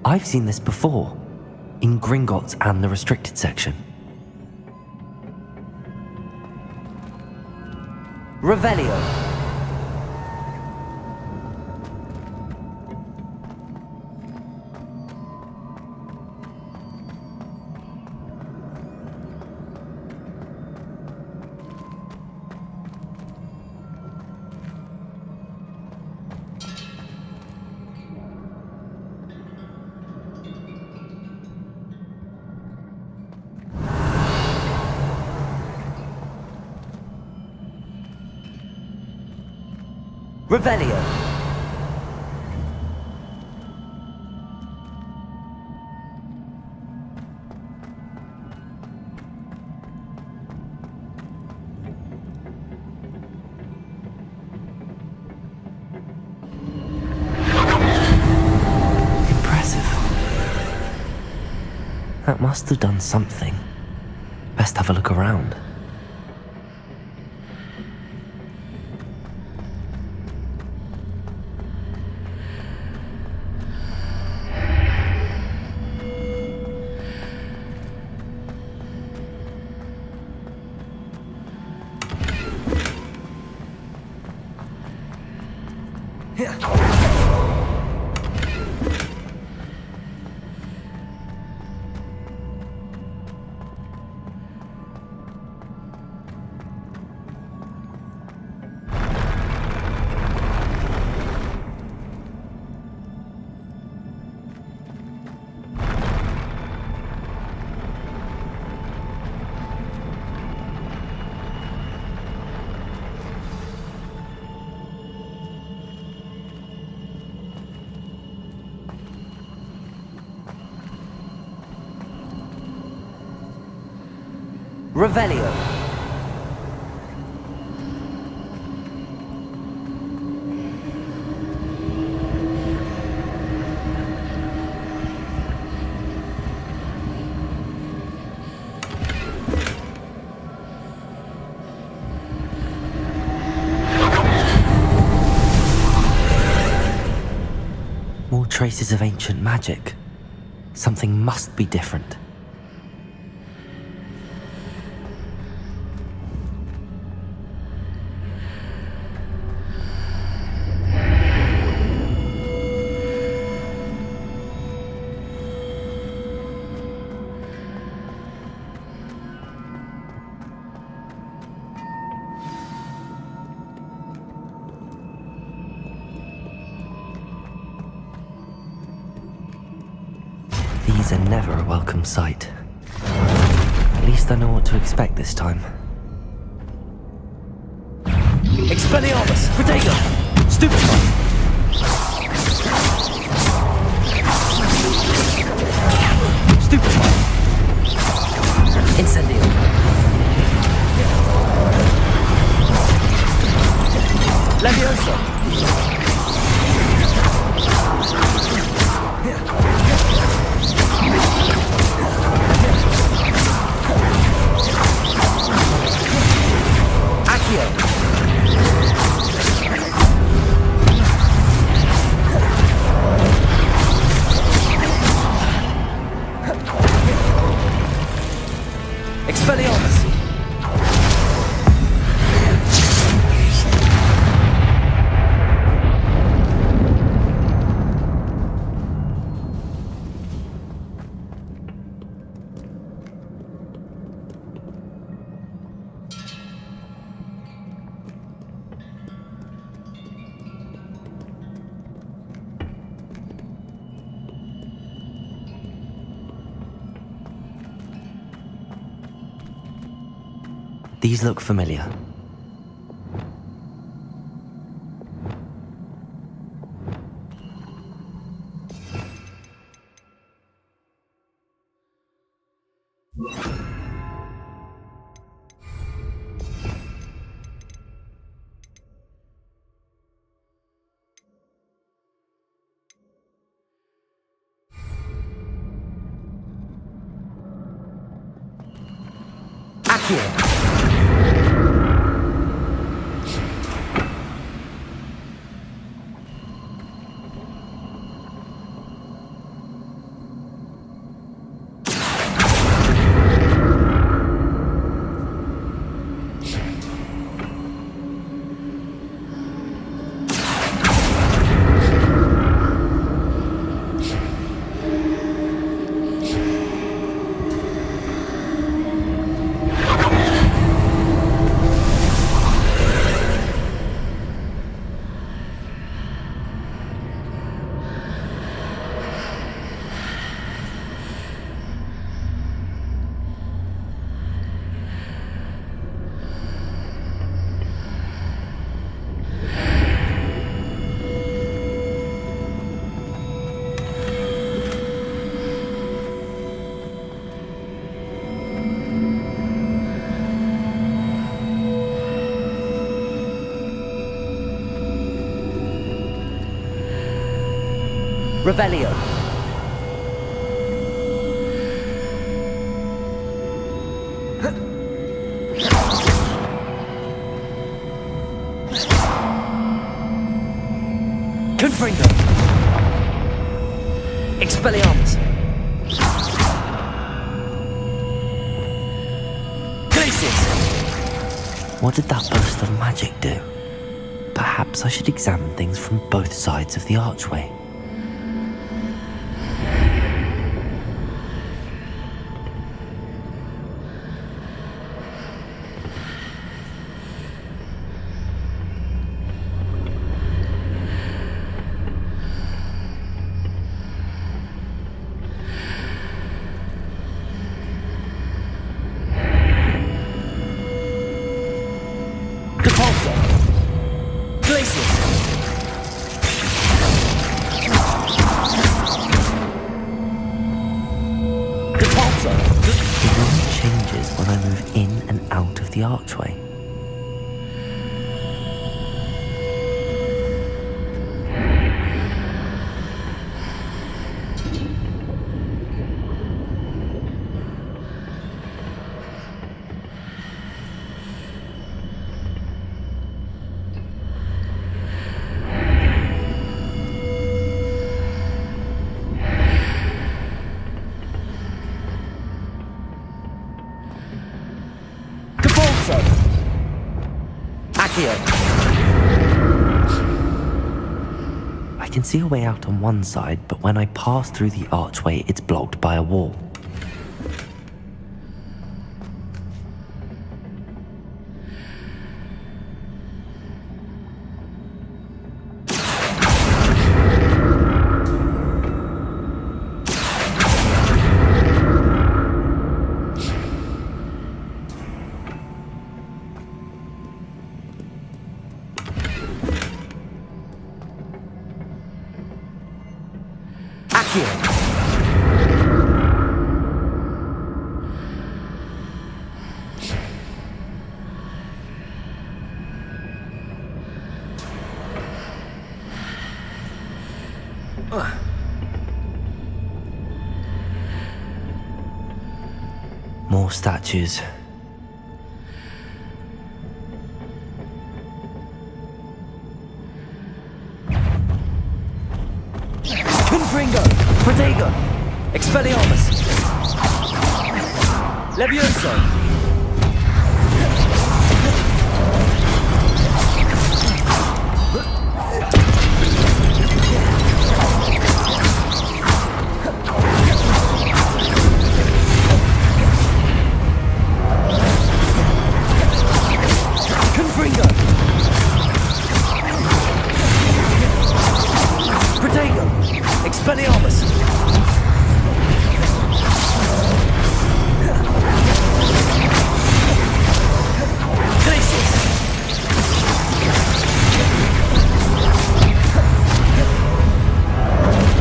I've seen this before, in Gringotts and the restricted section. Revelio. Revelio. Impressive. That must have done something. Best have a look around. Revelio. More traces of ancient magic. Something must be different. These are never a welcome sight. At least I know what to expect this time. Expelliarmus! Protego! Stupefy! Stupefy! Incendio! Levioso! Expelliarmus! These look familiar. Accio! Revelio. Confringo. Expelliarmus. Glacius. What did that burst of magic do? Perhaps I should examine things from both sides of the archway. The archway. I can see a way out on one side, but when I pass through the archway, it's blocked by a wall. More statues. Confringo! Protego! Expelliarmus! Levioso! Expelliarmus! Glacius!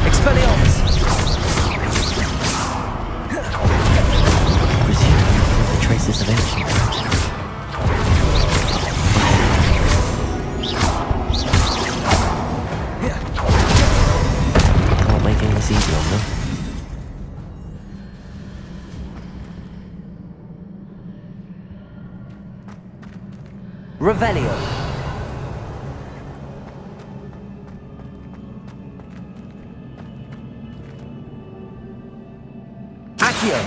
Expelliarmus! Presumably the traces of ancient magic. Making this easy on them. Revelio. Accio.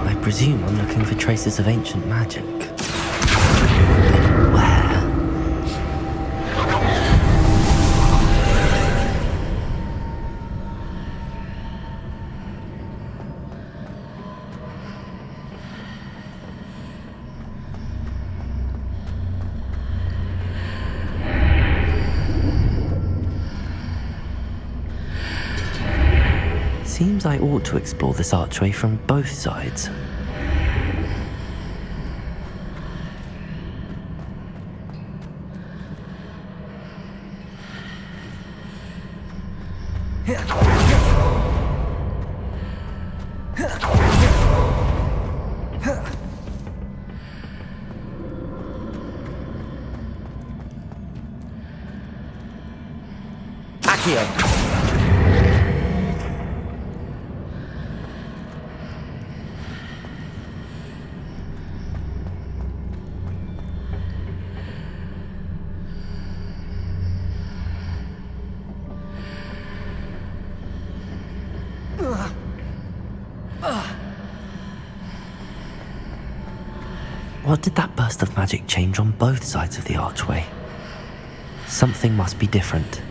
I presume I'm looking for traces of ancient magic. But where? Seems I ought to explore this archway from both sides. Accio. What did that burst of magic change on both sides of the archway? Something must be different.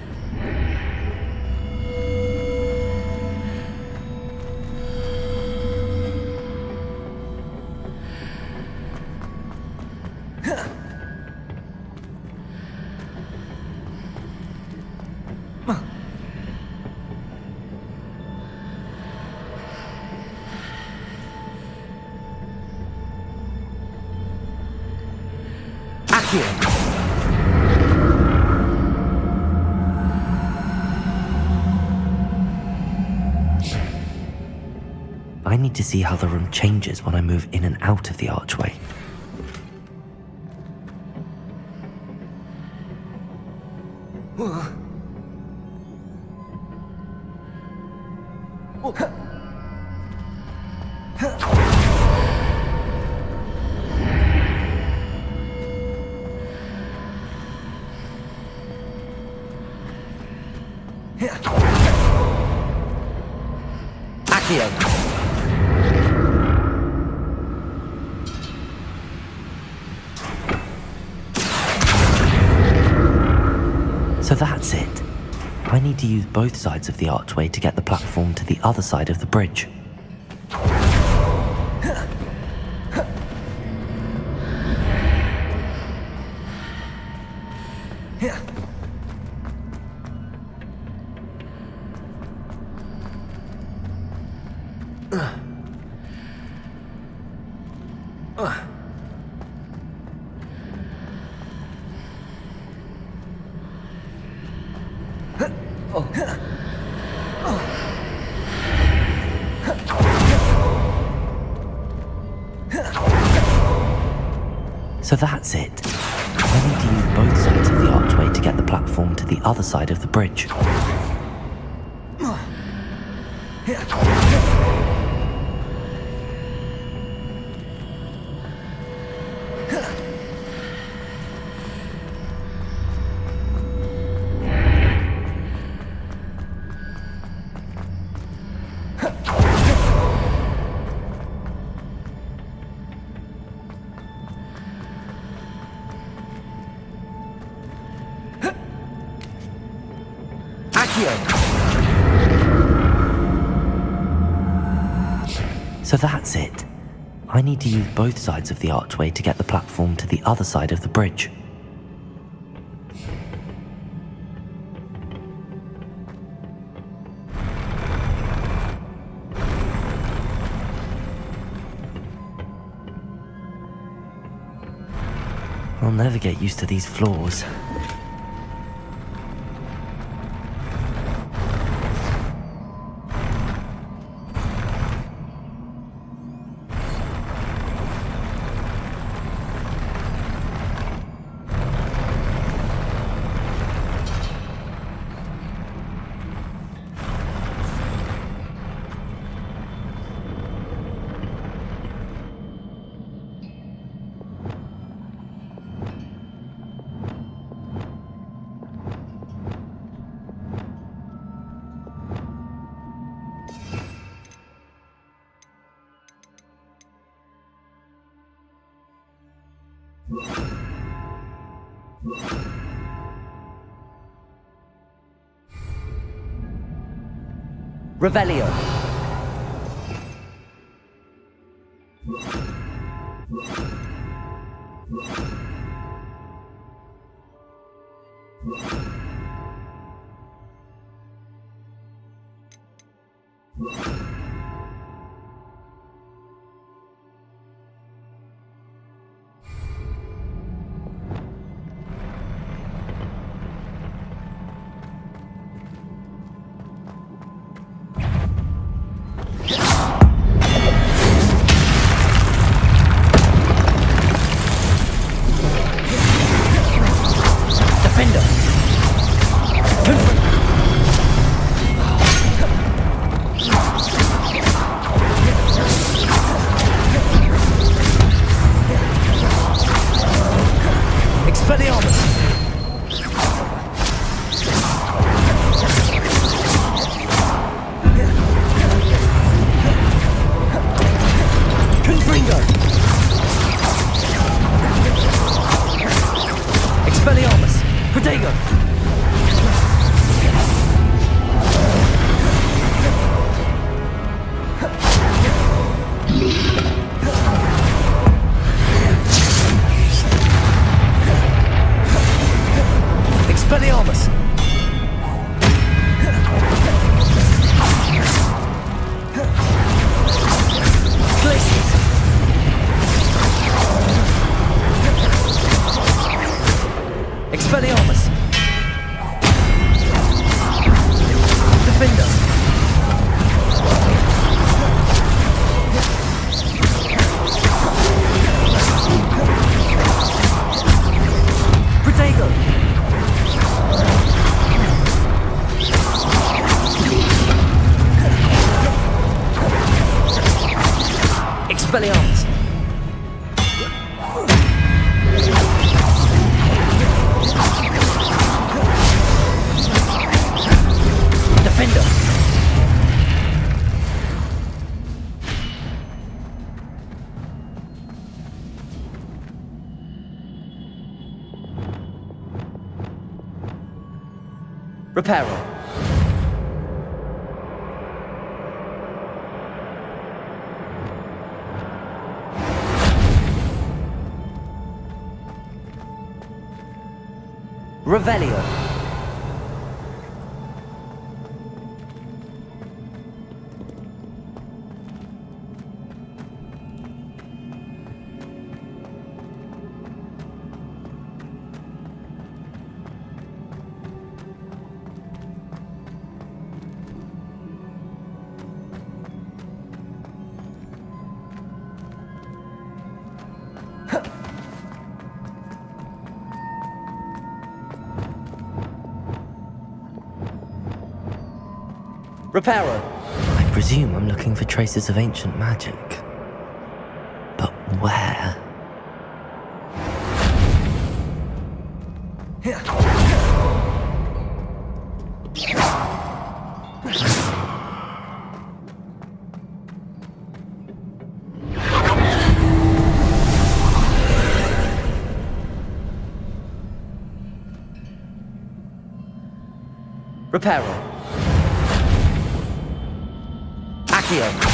I need to see how the room changes when I move in and out of the archway. Accio. So that's it. I need to use both sides of the archway to get the platform to the other side of the bridge. So that's it. I need to use both sides of the archway to get the platform to the other side of the bridge. So that's it. I need to use both sides of the archway to get the platform to the other side of the bridge. I'll never get used to these floors. Revelio. Protego! Expelliarmus! Glaciers! Expelliarmus! Defender! Protego! Expelliarmus! Defender! Reparo! Revelio! Reparo! I presume I'm looking for traces of ancient magic. But where? Reparo! Accio!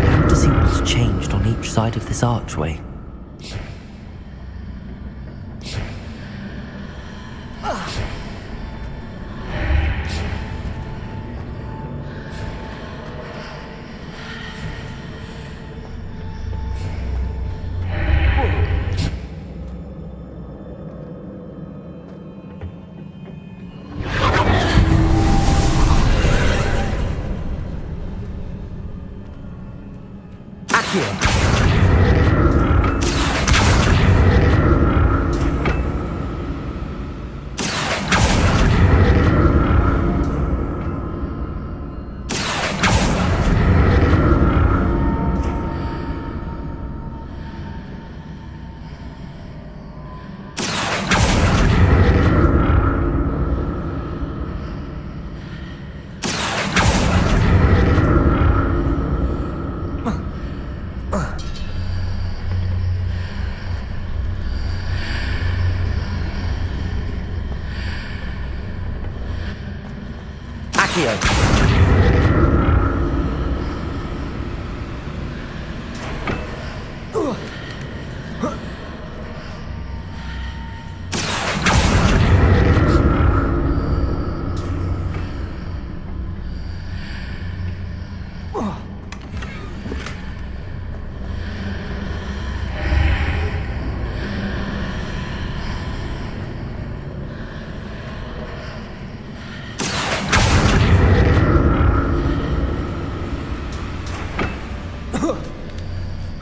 How to see what's changed on each side of this archway?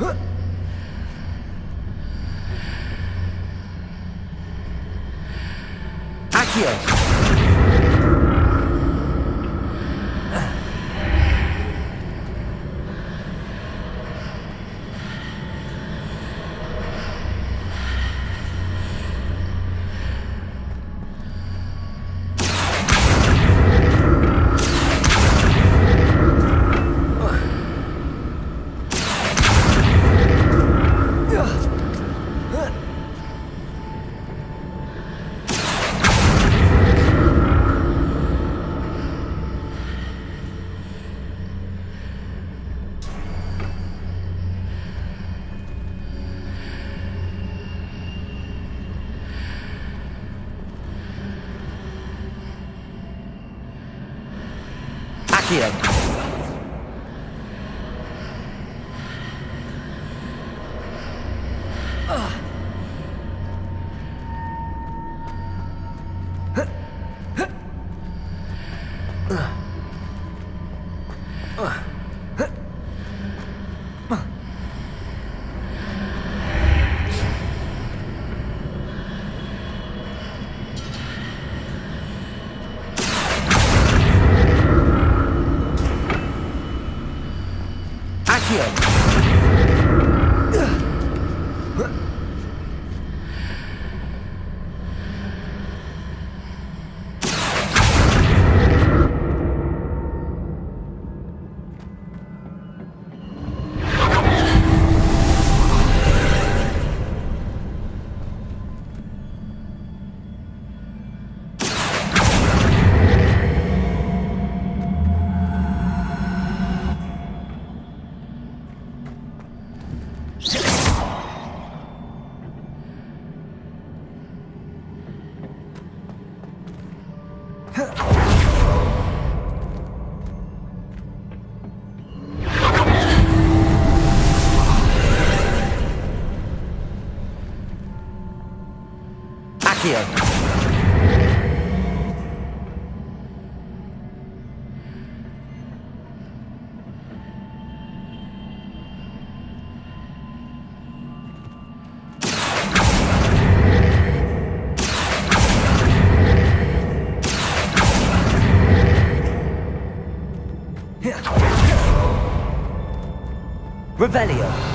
Accio! Accio! Revelio.